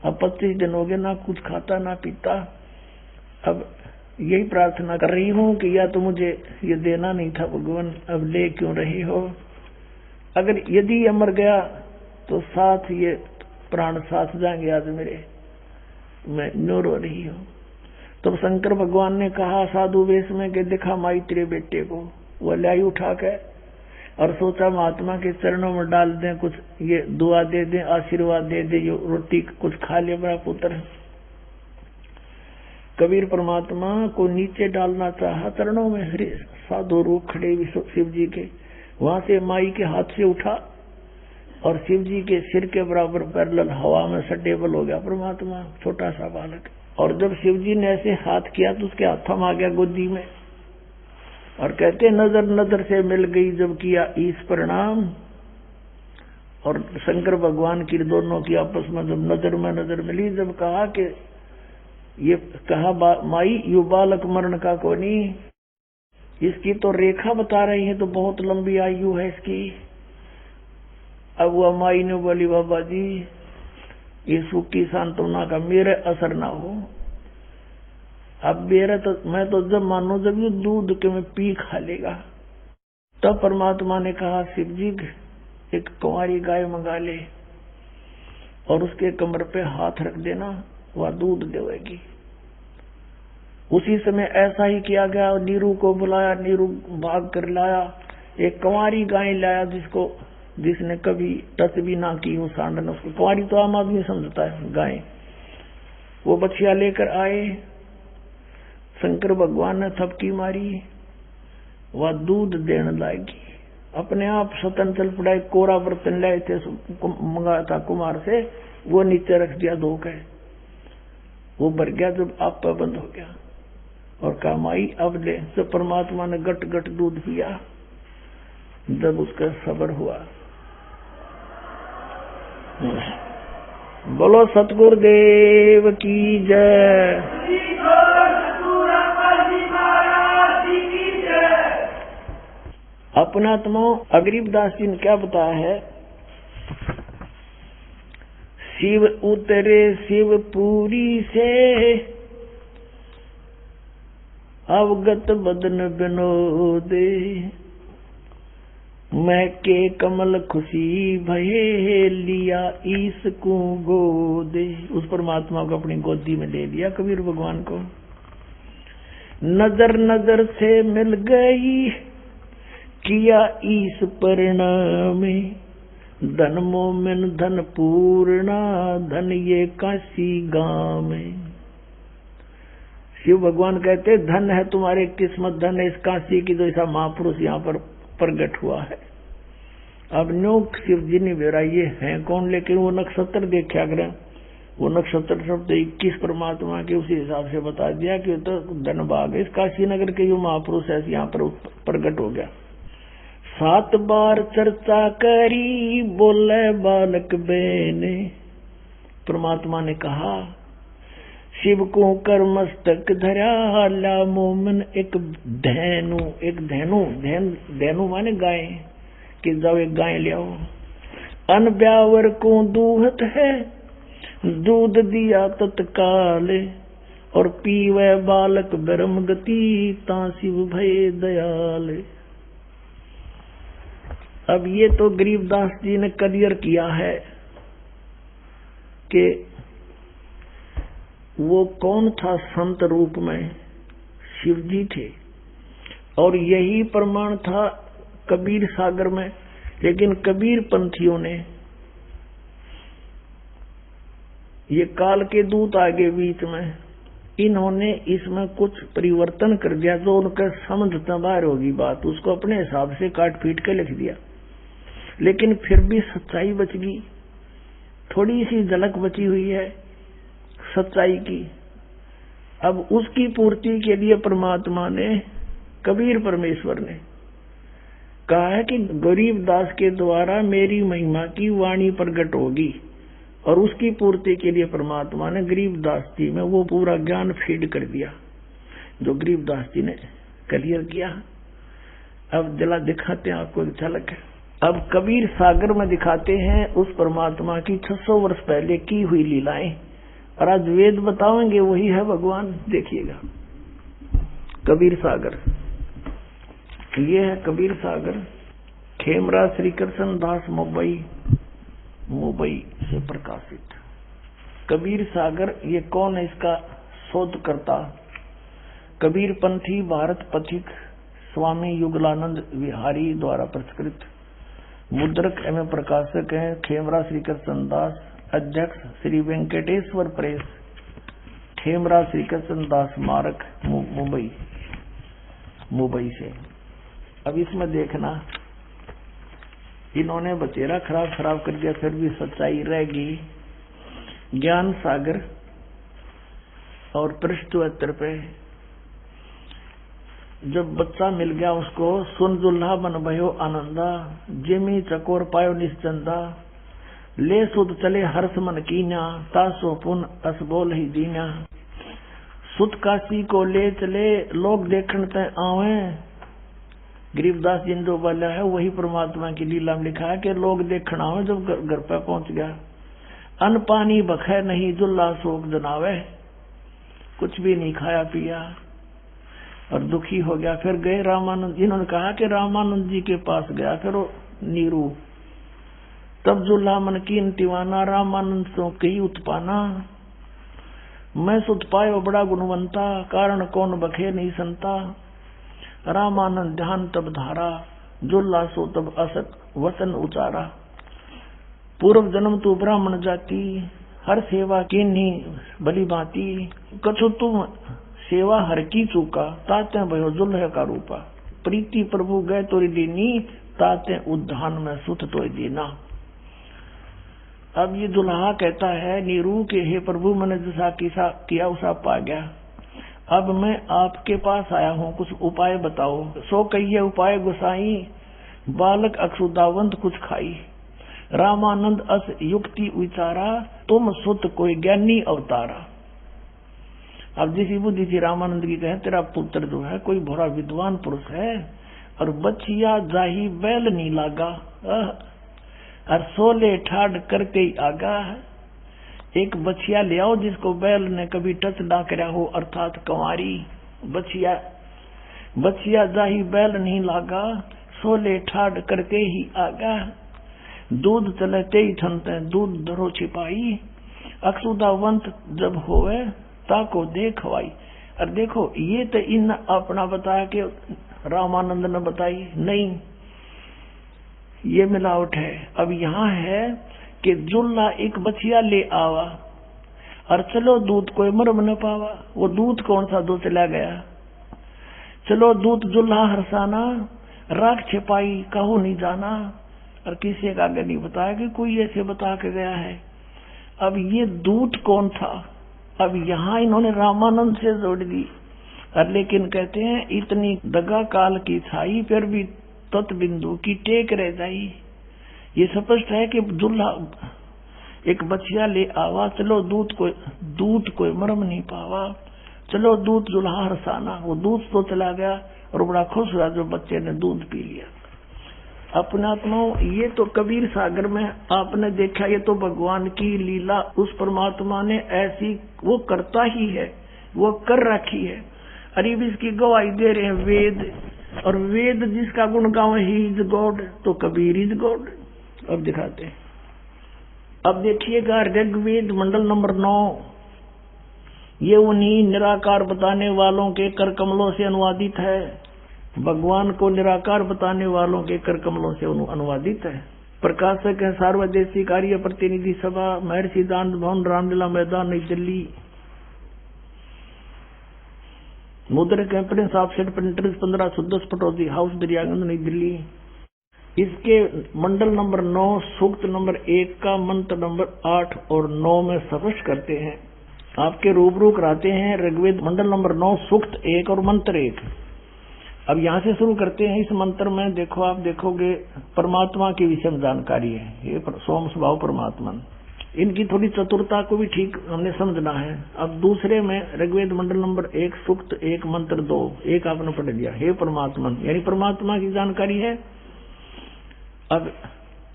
अब 25 दिन हो गए, ना कुछ खाता ना पीता। अब यही प्रार्थना कर रही हूँ कि या तो मुझे ये देना नहीं था भगवान, अब ले क्यों रही हो? अगर यदि ये मर गया तो साथ ये प्राण साथ जाएंगे आज मेरे, मैं नो रो रही हूँ। तब शंकर भगवान ने कहा साधु वेश में के दिखा माई तेरे बेटे को। वो लाई उठा के और सोचा महात्मा के चरणों में डाल दें, कुछ ये दुआ दे दें, आशीर्वाद दे दे, जो रोटी कुछ खा ले बड़ा पुत्र। कबीर परमात्मा को नीचे डालना चाहा चरणों में, हरे साधु रूप खड़े शिव जी के। वहां से माई के हाथ से उठा और शिव जी के सिर के बराबर पैरेलल हवा में स्टेबल हो गया परमात्मा, छोटा सा बालक। और जब शिव जी ने ऐसे हाथ किया तो उसके हाथ में आ गया गोदी में और कहते नजर नजर से मिल गई जब किया ईश प्रणाम। और शंकर भगवान की दोनों की आपस में जब नजर में नजर मिली, जब कहा कि ये कहा माई यू बालक मरण का को नहीं, इसकी तो रेखा बता रही है तो बहुत लंबी आयु है इसकी। अब वह माई ने बोली बाबा जी ये सुख की सांत्वना का मेरे असर ना हो। अब मेरा तो मैं तो जब मानो जब ये दूध के में पी खा लेगा। तब परमात्मा ने कहा शिव जी एक कुंवारी गाय मंगा ले और उसके कमर पे हाथ रख देना, वह दूध देगी। उसी समय ऐसा ही किया गया। नीरू को बुलाया, नीरू भाग कर लाया, एक कुंवारी गाय लाया जिसने कभी टच भी ना की हो सांडन। उसको कुंवारी तो आम आदमी समझता है गाय। वो बछिया लेकर आए, शंकर भगवान ने थपकी मारी, वह दूध देने लागी। अपने आप सतन चल पड़ा। कोरा बर्तन लाए थे मंगाया था कुमार से, वो नीचे रख दिया धो के, वो भर गया। जब आप पर बंद हो गया और कहा माई अब ले। जब परमात्मा ने गट गट दूध पिया, जब उसका सबर हुआ। बोलो सतगुरुदेव की जय। अपनात्मा अगरीबदास जी ने क्या बताया है? शिव उतरे शिवपुरी से, अवगत बदन बिनोदे, मैं के कमल खुशी भये, लिया ईस को गोदे। उस परमात्मा को अपनी गोदी में ले लिया कबीर भगवान को। नजर नजर से मिल गई, किया ईस परिणाम, धन मोमिन धन पूर्णा, धन ये काशी गांव में। शिव भगवान कहते धन है तुम्हारी किस्मत, धन है इस काशी की जो ऐसा महापुरुष यहाँ पर प्रकट हुआ है। अब नो शिव जी ने बेरा ये है कौन, लेकिन वो नक्षत्र देखा करें, वो नक्षत्र शब्द 21 परमात्मा के उसी हिसाब से बता दिया कि तो धन भाग इस काशी नगर के जो महापुरुष है यहाँ पर प्रकट हो गया। 7 बार चर्चा करी, बोले बालक बेने। परमात्मा ने कहा शिव को कर मस्तक धरा, ला मोमन एक धेनु माने गाय, कि जाओ एक गाय ले आओ। अन ब्यावर को दूहत है, दूध दिया तत्काल, और पीवे बालक ब्रह्म गति, ता शिव भय दयाल। अब ये तो गरीबदास जी ने क्लियर किया है कि वो कौन था संत रूप में, शिव जी थे। और यही प्रमाण था कबीर सागर में। लेकिन कबीर पंथियों ने ये काल के दूत आगे बीच में, इन्होंने इसमें कुछ परिवर्तन कर दिया जो उनका समझ बाहर होगी बात, उसको अपने हिसाब से काट पीट के लिख दिया। लेकिन फिर भी सच्चाई बच गई, थोड़ी सी झलक बची हुई है सच्चाई की। अब उसकी पूर्ति के लिए परमात्मा ने, कबीर परमेश्वर ने कहा है कि गरीबदास के द्वारा मेरी महिमा की वाणी प्रकट होगी, और उसकी पूर्ति के लिए परमात्मा ने गरीबदास जी में वो पूरा ज्ञान फीड कर दिया जो गरीबदास जी ने क्लियर किया। अब जला दिखाते हैं आपको एक झलक है। अब कबीर सागर में दिखाते हैं उस परमात्मा की 600 वर्ष पहले की हुई लीलाएं, और आज वेद बताएंगे वही है भगवान। देखिएगा कबीर सागर, ये है कबीर सागर, खेमरा श्री कृष्ण दास मुंबई से प्रकाशित कबीर सागर। ये कौन है इसका शोधकर्ता? कबीर पंथी भारत पथिक स्वामी युगलानंद विहारी द्वारा पुरस्कृत, मुद्रक एवं प्रकाशक हैं खेमरा श्री कृष्ण दास, अध्यक्ष श्री वेंकटेश्वर प्रेस, खेमरा श्री कृष्ण दास स्मारक मुंबई से। अब इसमें देखना, इन्होंने बचेरा खराब कर दिया, फिर भी सच्चाई रहेगी। ज्ञान सागर और पृष्ठ 72 पे, जब बच्चा मिल गया उसको, सुन दुल्हा बन भयो आनंदा, जिमी चकोर पायो निश्चंदा, ले सुध चले हर्ष मन कीन्या, तासो पुन अस बोल ही दीन्या, सुत काशी को ले चले लोग देखण ते आवे। गरीबदास जी ने जो बोला है वही परमात्मा की लीला में लिखा है कि लोग देखना हो। जब घर पर पहुंच गया, अन्न पानी बखे नहीं जुल्ला शोक जनावे, कुछ भी नहीं खाया पिया और दुखी हो गया। फिर गए रामानंद, इन्होंने कहा कि रामानंद जी के पास गया। फिर नीरू तब जुल्ला मन की दीवाना, रामानंद सो कही उत्पाना, मैं सुत पायो बड़ा गुणवंता, कारण कौन बखे नहीं संता, रामानंद ध्यान तब धारा, जुल्ला सो तब असत वसन उचारा, पूर्व जन्म तू ब्राह्मण जाति, हर सेवा की नहीं भली भांति, कछु तुम सेवा हर की चूका, ताते भयो जुल्ह का रूपा, प्रीति प्रभु गए तोरी दीनी, ताते उद्धान में सुत तो दीना। अब ये दुल्हा कहता है नीरू के हे प्रभु, मैंने जैसा किया उसा पा गया, अब मैं आपके पास आया हूँ, कुछ उपाय बताओ। सो कहिए उपाय गोसाई, बालक अक्षुदावंत कुछ खाई, रामानंद अस युक्ति विचारा, तुम सुत कोई ज्ञानी अवतारा। अब जिसी बुद्धि थी रामानंद की कहे, तेरा पुत्र जो है कोई भोरा विद्वान पुरुष है, और बचिया जाही बैल नहीं लागा, और सोले ठाड करते ही आगा। एक बछिया ले आओ जिसको बैल ने कभी टच ना करा हो, अर्थात कंवारी बछिया जाही बैल नहीं लागा, सोले ठाड करते ही आगा, दूध चलते ही ठनते दूध धरो छिपाई, अक्षुदावंत जब होवे ताको देखवाई। और देखो ये तो इन अपना बताया कि रामानंद ने बताई नहीं, ये मिलावट है। अब यहाँ है कि जुल्ला एक बछिया ले आवा, और चलो दूध कोई मरम न पावा। वो दूध कौन सा दूध चला गया, चलो दूध जुल्हा हरसाना, राख छिपाई कहू नहीं जाना। और किसी का आगे नहीं बताया कि कोई ऐसे बता के गया है। अब ये दूध कौन था, अब यहाँ इन्होंने रामानंद से जोड़ दी। और लेकिन कहते हैं इतनी दगा काल की छाई, फिर भी तत् बिंदु की टेक रह जाई। ये स्पष्ट है कि दुल्हा एक बछिया ले आवा, चलो दूध कोई मरम नहीं पावा, चलो दूध दुल्हा हरसाना। वो दूध तो चला गया और बड़ा खुश हुआ जो बच्चे ने दूध पी लिया। अपने आत्माओं, ये तो कबीर सागर में आपने देखा, ये तो भगवान की लीला। उस परमात्मा ने ऐसी वो करता ही है, वो कर रखी है। अरे भी इसकी गवाही दे रहे हैं वेद, और वेद जिसका गुण गावे ही इज गॉड, तो कबीर इज गॉड। अब दिखाते हैं, अब देखिएगा ऋग्वेद मंडल नंबर 9, ये उन्हीं निराकार बताने वालों के कर कमलों से अनुवादित है। भगवान को निराकार बताने वालों के कर कमलों से अनुवादित है। प्रकाशक है सार्वदेशी कार्य प्रतिनिधि सभा, महर्षि दानंद भवन, रामलीला मैदान, नई दिल्ली। मुद्रक है Prince offset printers 1510 Pataudi house, Daryaganj, नई दिल्ली। इसके मंडल नंबर 9 सूक्त नंबर 1 का मंत्र नंबर 8 और 9 में स्पष्ट करते हैं, आपके रूबरू कराते हैं। ऋग्वेद मंडल नंबर 9 सूक्त 1 और मंत्र 1। अब यहाँ से शुरू करते हैं। इस मंत्र में देखो, आप देखोगे परमात्मा की विषय जानकारी है। ये सोम स्वभाव परमात्मा, इनकी थोड़ी चतुरता को भी ठीक हमने समझना है। अब दूसरे में ऋग्वेद मंडल नंबर 1 सूक्त 1 मंत्र 2, एक आपने पढ़ दिया, हे परमात्मा, यानी परमात्मा की जानकारी है। अब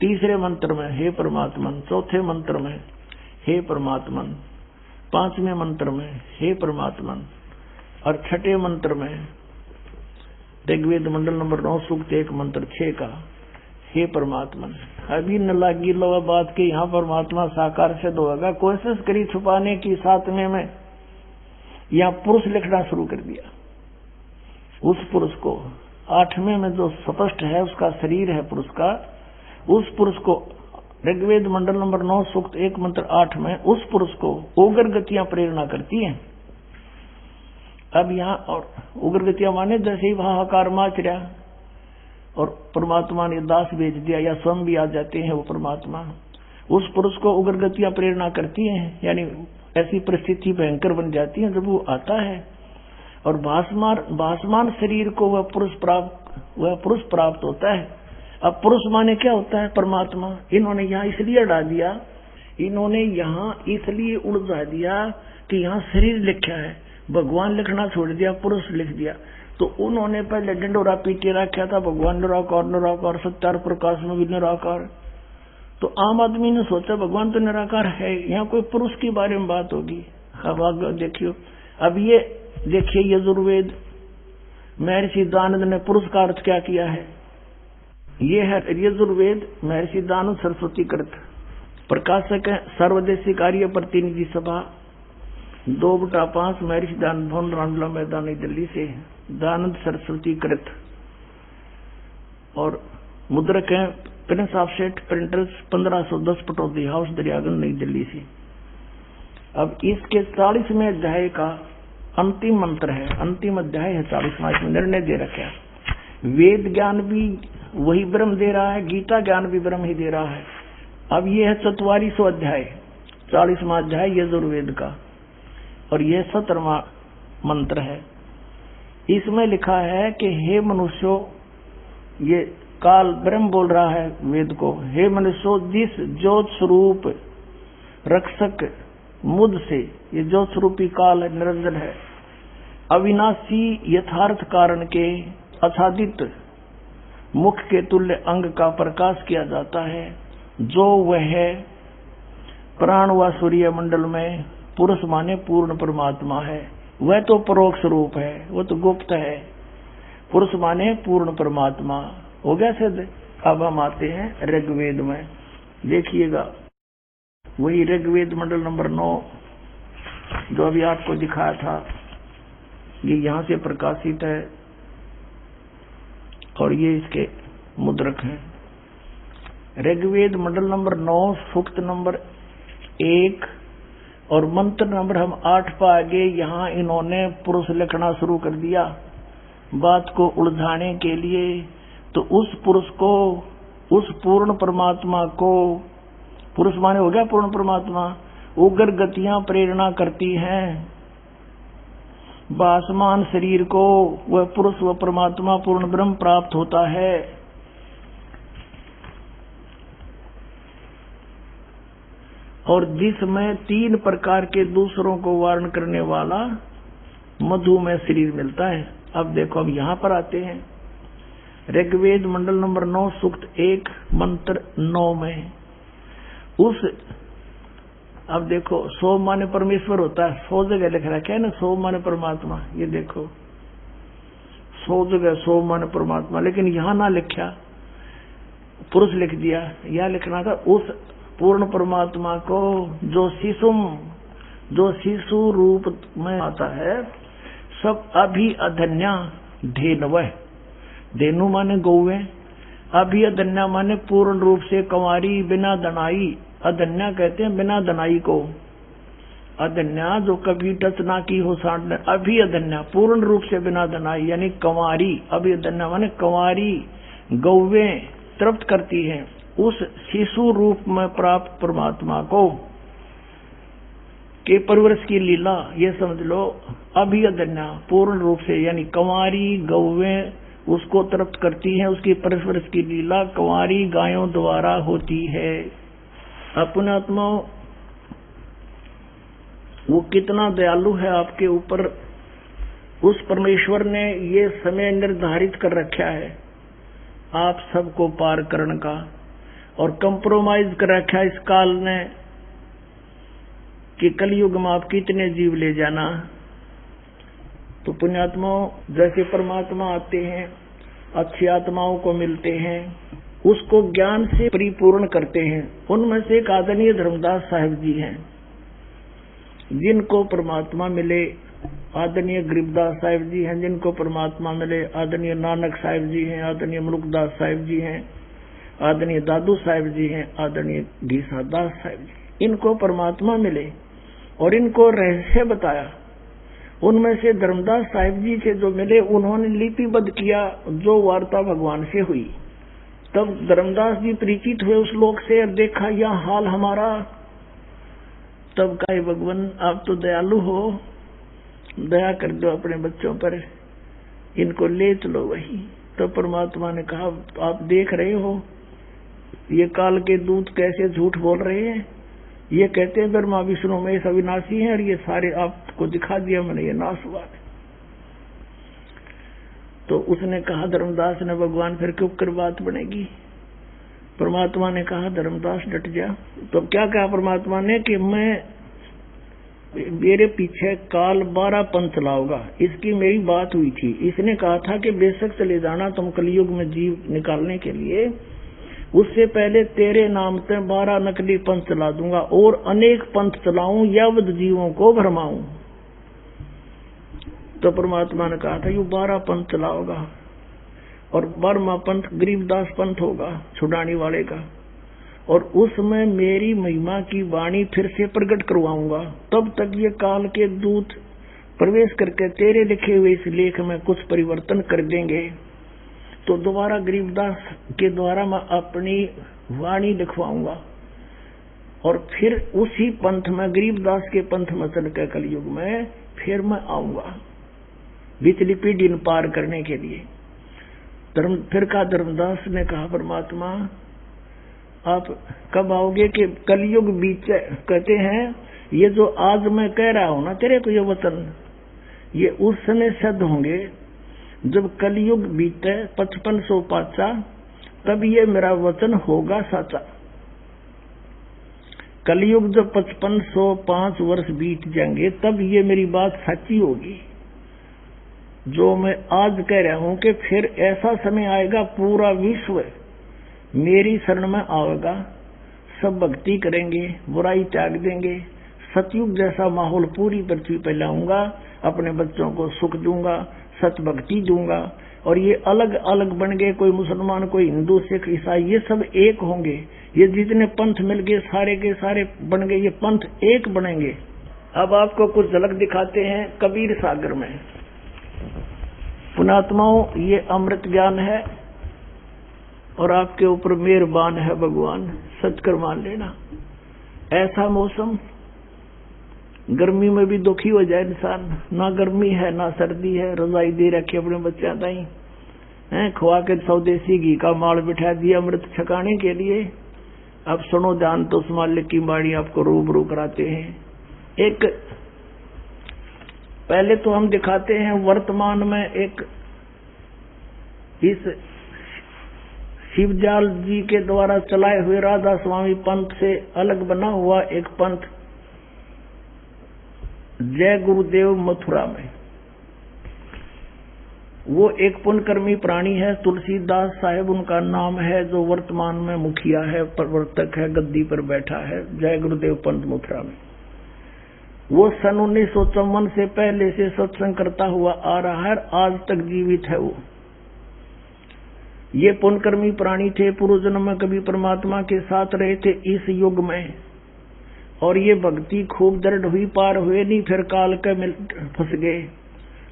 तीसरे मंत्र में हे परमात्मा, चौथे मंत्र में हे परमात्मा, पांचवें मंत्र में हे परमात्मा, और छठे मंत्र में ऋग्वेद मंडल नंबर 9 सूक्त 1 मंत्र 6 का हे परमात्मा। अभी न लागी लो बात के यहाँ परमात्मा साकार सिद्ध होगा। कोशिश करी छुपाने की, 7वें में यहाँ पुरुष लिखना शुरू कर दिया। उस पुरुष को 8वें में जो स्पष्ट है उसका शरीर है पुरुष का, उस पुरुष को ऋग्वेद मंडल नंबर 9 सूक्त 1 मंत्र 8 में उस पुरुष को उग्र गतियां प्रेरणा करती हैं। अब यहाँ और उग्र गतियां माने जैसे ही हाहाकार माच रहा और परमात्मा ने दास भेज दिया या स्वयं भी आ जाते हैं वो परमात्मा, उस पुरुष को उग्र गतियां प्रेरणा करती हैं, यानी ऐसी परिस्थिति भयंकर बन जाती है जब वो आता है। और भासमान शरीर को वह पुरुष प्राप्त होता है। अब पुरुष माने क्या होता है? परमात्मा। इन्होंने यहाँ इसलिए अड़ा दिया, इन्होंने यहाँ इसलिए उलझा दिया कि यहाँ शरीर लिखा है, भगवान लिखना छोड़ दिया, पुरुष लिख दिया। तो उन्होंने पहले डंडोरा पीटे रखा था, भगवान निराकार सत्यार प्रकाश में भी निराकार। तो आम आदमी ने सोचा भगवान तो निराकार है, यहाँ कोई पुरुष के बारे में बात होगी। अब आगे देखियो, अब ये देखिए यजुर्वेद महर्षि दानंद ने पुरुष का अर्थ क्या किया है। ये है यजुर्वेद महर्षि दानंद सरस्वती कृत, प्रकाशक है सर्वदेशी कार्य प्रतिनिधि सभा 2/5 महर्षि दानंद भवन, रामलीला मैदान, नई दिल्ली से दानंद सरस्वती कृत। और मुद्रक है Prince offset printers 1510 Pataudi house, Daryaganj, नई दिल्ली से। अब इसके 40वें अध्याय का अंतिम मंत्र है, अंतिम अध्याय है 40वां, इसमें निर्णय दे रखा है। वेद ज्ञान भी वही ब्रह्म दे रहा है, गीता ज्ञान भी ब्रह्म ही दे रहा है। अब ये है 44वां अध्याय, 40वां अध्याय यजुर्वेद का, और यह 17वां मंत्र है। इसमें लिखा है कि हे मनुष्यों, ये काल ब्रह्म बोल रहा है वेद को, हे मनुष्यों, जिस ज्योत स्वरूप रक्षक मुद से, ये ज्योत स्वरूपी काल है, निरंजन है, अविनाशी यथार्थ कारण के आच्छादित मुख के तुल्य अंग का प्रकाश किया जाता है, जो वह प्राण व सूर्य मंडल में पुरुष माने पूर्ण परमात्मा है। वह तो परोक्ष रूप है, वो तो गुप्त है। पुरुष माने पूर्ण परमात्मा हो गया सिद्ध। अब हम आते हैं ऋग्वेद में, देखिएगा वही ऋग्वेद मंडल नंबर 9 जो अभी आपको दिखाया था, ये यहाँ से प्रकाशित है और ये इसके मुद्रक हैं। ऋग्वेद मंडल नंबर 9 सूक्त नंबर 1 और मंत्र नंबर हम 8 पर आगे, यहाँ इन्होंने पुरुष लिखना शुरू कर दिया बात को उलझाने के लिए। तो उस पुरुष को, उस पूर्ण परमात्मा को, पुरुष माने हो गया पूर्ण परमात्मा, उग्र गतियां प्रेरणा करती हैं। भासमान शरीर को वह पुरुष व परमात्मा पूर्ण ब्रह्म प्राप्त होता है। और जिसमें 3 प्रकार के दूसरों को वारण करने वाला मधु में शरीर मिलता है। अब देखो, अब यहां पर आते हैं ऋग्वेद मंडल नंबर 9 सूक्त 1 मंत्र 9 में उस, अब देखो 100 माने परमेश्वर होता है, 100 जगह लिख रखा है ना 100 माने परमात्मा। ये देखो 100 जगह 100 माने परमात्मा, लेकिन यहां ना लिखा, पुरुष लिख दिया। यह लिखना था उस पूर्ण परमात्मा को जो शिशु रूप में आता है, सब अभी अधन्या धेनव, धेनु माने गौवे, अभी अधन्या माने पूर्ण रूप से कंवारी बिना दनाई, अधन्या कहते हैं बिना दनाई को। अधन्या जो कभी टच ना की हो सांड, अभी अधन्या पूर्ण रूप से बिना दनाई यानी कंवारी। अभी अधन्या माने कंवारी गौवें तृप्त करती हैं उस शिशु रूप में प्राप्त परमात्मा को के परवरिश की लीला, ये समझ लो। अभी अधन्या पूर्ण रूप से यानी कंवारी गौवें उसको तृप्त करती हैं, उसकी परवरिश की लीला कंवारी गायों द्वारा होती है। अपने आत्मा वो कितना दयालु है आपके ऊपर। उस परमेश्वर ने ये समय निर्धारित कर रखा है आप सबको पार करने का, और कंप्रोमाइज कर रखा है इस काल ने कि कलयुग में आप कितने जीव ले जाना। तो पुण्यात्माओं, जैसे परमात्मा आते हैं, अच्छी आत्माओं को मिलते हैं, उसको ज्ञान से परिपूर्ण करते हैं। उनमें से एक आदरणीय धर्मदास साहिब जी हैं, जिनको परमात्मा मिले। आदरणीय गरीबदास साहिब जी हैं, जिनको परमात्मा मिले। आदरणीय नानक साहिब जी हैं, आदरणीय मलुकदास साहिब जी हैं, आदरणीय दादू साहिब जी हैं, आदरणीय घीसादास साहिब जी, इनको परमात्मा मिले और इनको रहस्य बताया। उनमें से धर्मदास साहिब जी से जो मिले, उन्होंने लिपिबद्ध किया जो वार्ता भगवान से हुई। तब धर्मदास जी परिचित हुए उस लोक से और देखा यह हाल हमारा। तब कहे भगवान आप तो दयालु हो, दया कर दो अपने बच्चों पर, इनको ले चलो वही। तो परमात्मा ने कहा आप देख रहे हो ये काल के दूत कैसे झूठ बोल रहे हैं। ये कहते हैं ब्रह्मा विष्णु में अविनाशी हैं और ये सारे आपको दिखा दिया मैंने, ये नाशवान है। तो उसने कहा धर्मदास ने, भगवान फिर क्यों कर बात बनेगी। परमात्मा ने कहा धर्मदास डट जा। तो क्या कहा परमात्मा ने कि मैं मेरे पीछे काल 12 पंथ चलाऊंगा, इसकी मेरी बात हुई थी। इसने कहा था कि बेशक चले जाना तुम कलयुग में जीव निकालने के लिए, उससे पहले तेरे नाम से 12 नकली पंथ चला दूंगा और अनेक पंथ चलाऊं, यावत जीवों को भरमाऊं। तो परमात्मा ने कहा था यू 12 पंथ चलाओगा और 12वां पंथ गरीबदास पंथ होगा छुड़ाने वाले का, और उसमें मेरी महिमा की वाणी फिर से प्रकट करवाऊंगा। तब तक ये काल के दूत प्रवेश करके तेरे लिखे हुए इस लेख में कुछ परिवर्तन कर देंगे। तो दोबारा गरीबदास के द्वारा मैं अपनी वाणी लिखवाऊंगा और फिर उसी पंथ में, गरीबदास के पंथ में चलकर कलयुग में फिर मैं आऊंगा बिचली पीढ़ी पार करने के लिए। फिर का धर्मदास ने कहा परमात्मा आप कब आओगे कि कलयुग बीत। कहते हैं ये जो आज मैं कह रहा हूं ना तेरे को ये वचन, ये उस समय सिद्ध होंगे जब कलयुग बीते 5500 पाचा, तब ये मेरा वचन होगा साचा। कलयुग जब 5505 वर्ष बीत जाएंगे तब ये मेरी बात सच्ची होगी जो मैं आज कह रहा हूं कि फिर ऐसा समय आएगा पूरा विश्व मेरी शरण में आएगा, सब भक्ति करेंगे, बुराई त्याग देंगे, सतयुग जैसा माहौल पूरी पृथ्वी पर लाऊंगा, अपने बच्चों को सुख दूंगा, सत भक्ति दूंगा, और ये अलग अलग बन गए, कोई मुसलमान, कोई हिंदू, सिख, ईसाई, ये सब एक होंगे। ये जितने पंथ मिल गए सारे के सारे बन गए, ये पंथ एक बनेंगे। अब आपको कुछ झलक दिखाते हैं कबीर सागर में। पुणात्माओं, ये अमृत ज्ञान है और आपके ऊपर मेहरबान है भगवान, सच कर मान लेना। ऐसा मौसम, गर्मी में भी दुखी हो जाए इंसान, ना गर्मी है ना सर्दी है, रजाई दे रखी अपने बच्चा ताई हैं, खुआ के स्वदेशी घी का माल बिठा दिया अमृत छकाने के लिए। अब सुनो ध्यान तो उस मालिक की बाणी आपको रूबरू कराते हैं। एक पहले तो हम दिखाते हैं वर्तमान में एक इस शिवजाल जी के द्वारा चलाए हुए राधा स्वामी पंथ से अलग बना हुआ एक पंथ जय गुरुदेव मथुरा में। वो एक पुण्यकर्मी प्राणी है, तुलसीदास साहेब उनका नाम है, जो वर्तमान में मुखिया है, प्रवर्तक है, गद्दी पर बैठा है जय गुरुदेव पंथ मथुरा में। वो सन 1954 से पहले से सत्संग करता हुआ आ रहा है, आज तक जीवित है वो। ये पुण्यकर्मी प्राणी थे, पूर्व जन्म में कभी परमात्मा के साथ रहे थे इस युग में, और ये भक्ति खूब दृढ़ हुई, पार हुए नहीं, फिर काल के फंस गए।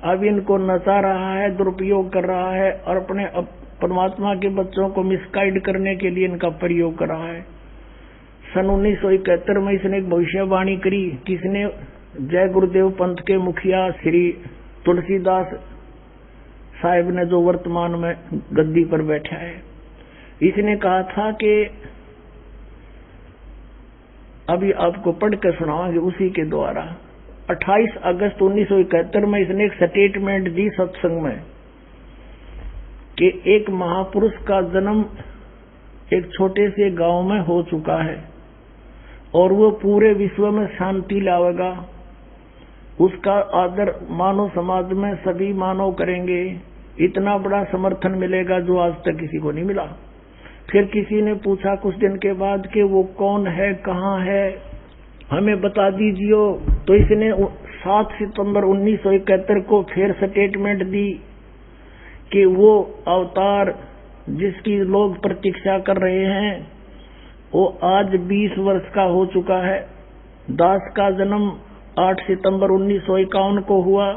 अब इनको नचा रहा है, दुरुपयोग कर रहा है, और अपने परमात्मा के बच्चों को मिसगाइड करने के लिए इनका प्रयोग कर रहा है। सन 1971 में इसने एक भविष्यवाणी करी। किसने? जय गुरुदेव पंथ के मुखिया श्री तुलसीदास साहिब ने, जो वर्तमान में गद्दी पर बैठा है। इसने कहा था कि अभी आपको पढ़कर सुनावांगे उसी के द्वारा। 28 अगस्त 1971 में इसने एक स्टेटमेंट दी सत्संग में कि एक महापुरुष का जन्म एक छोटे से गांव में हो चुका है और वो पूरे विश्व में शांति लाएगा। उसका आदर मानव समाज में सभी मानव करेंगे। इतना बड़ा समर्थन मिलेगा जो आज तक किसी को नहीं मिला। फिर किसी ने पूछा कुछ दिन के बाद कि वो कौन है, कहाँ है, हमें बता दीजिए। तो इसने 7 सितंबर 1971 को फिर स्टेटमेंट दी कि वो अवतार जिसकी लोग प्रतीक्षा कर रहे हैं वो आज 20 वर्ष का हो चुका है। दास का जन्म 8 सितंबर 1951 को हुआ।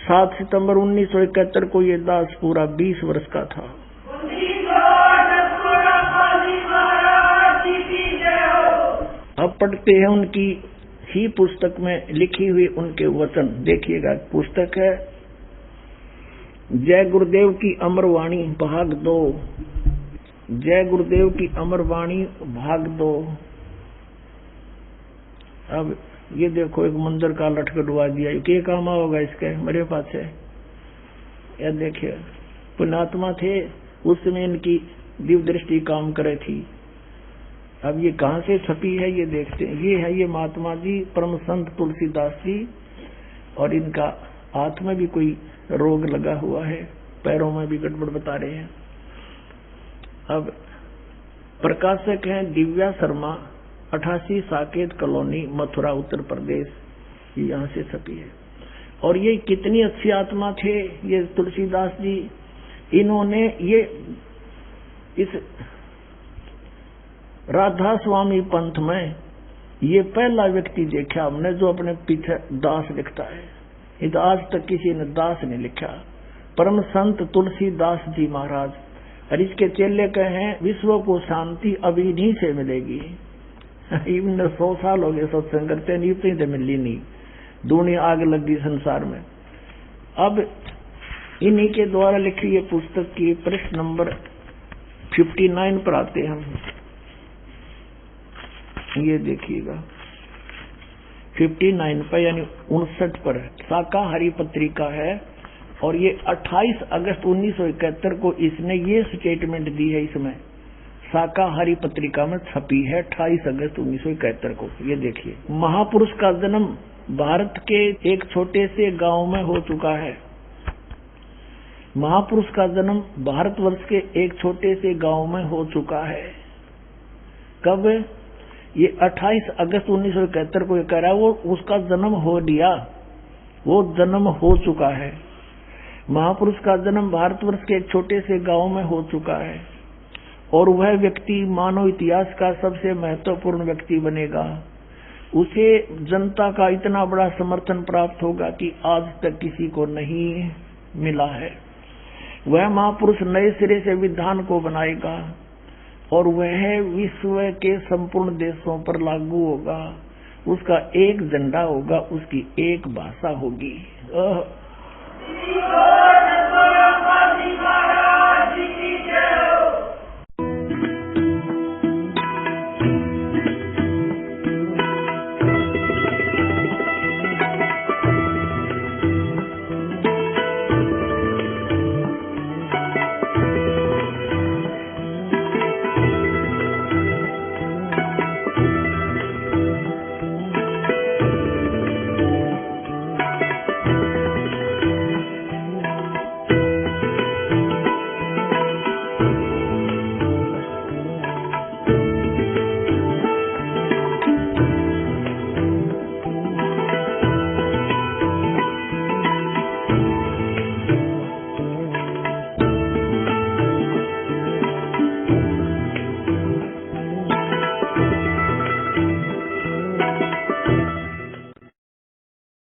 7 सितंबर 1971 को ये दास पूरा 20 वर्ष का था। अब पढ़ते हैं उनकी ही पुस्तक में लिखी हुई उनके वचन। देखिएगा, पुस्तक है जय गुरुदेव की अमर वाणी भाग 2। जय गुरुदेव की अमर वाणी भाग 2। अब ये देखो, एक मंदिर का लटक डुबा दिया, क्या काम होगा इसके मेरे पास है। यह देखिए, पुण्यात्मा थे उस समय, इनकी दिव्य दृष्टि काम करे थी। अब ये कहां से छपी है ये देखते हैं। ये है ये महात्मा जी परम संत तुलसीदास जी, और इनका हाथ में भी कोई रोग लगा हुआ है, पैरों में भी गड़बड़ बता रहे हैं। अब प्रकाशक हैं दिव्या शर्मा, 88 साकेत कॉलोनी, मथुरा, उत्तर प्रदेश। ये यहाँ से छपी है। और ये कितनी अच्छी आत्मा थे ये तुलसीदास जी। इन्होंने ये इस राधा स्वामी पंथ में ये पहला व्यक्ति देखा हमने जो अपने पीछे दास लिखता है। ये तो आज तक किसी ने दास नहीं लिखा। परम संत तुलसीदास जी महाराज, और इसके चेले कहे हैं विश्व को शांति अब इन्हीं से मिलेगी। इवन 100 साल हो गए सत्संग करते, नहीं तो मिली नहीं, दुनिया आग लगी संसार में। अब इन्हीं के द्वारा लिखी ये पुस्तक की पृष्ठ नंबर 59 पर आते हैं हम। ये देखिएगा 59 पर यानी 59 पर शाकाहारी पत्रिका है, और ये 28 अगस्त 1971 को इसने ये स्टेटमेंट दी है। इसमें शाकाहारी पत्रिका में छपी है 28 अगस्त 1971 को। ये देखिए, महापुरुष का जन्म भारत के एक छोटे से गांव में हो चुका है। महापुरुष का जन्म भारतवर्ष के एक छोटे से गांव में हो चुका है। कब? ये 28 अगस्त 1971 को ये कह रहा है, वो उसका जन्म हो लिया, वो जन्म हो चुका है। महापुरुष का जन्म भारतवर्ष के एक छोटे से गांव में हो चुका है, और वह व्यक्ति मानव इतिहास का सबसे महत्वपूर्ण व्यक्ति बनेगा। उसे जनता का इतना बड़ा समर्थन प्राप्त होगा कि आज तक किसी को नहीं मिला है। वह महापुरुष नए सिरे से विधान को बनाएगा, और वह विश्व के संपूर्ण देशों पर लागू होगा। उसका एक झंडा होगा, उसकी एक भाषा होगी।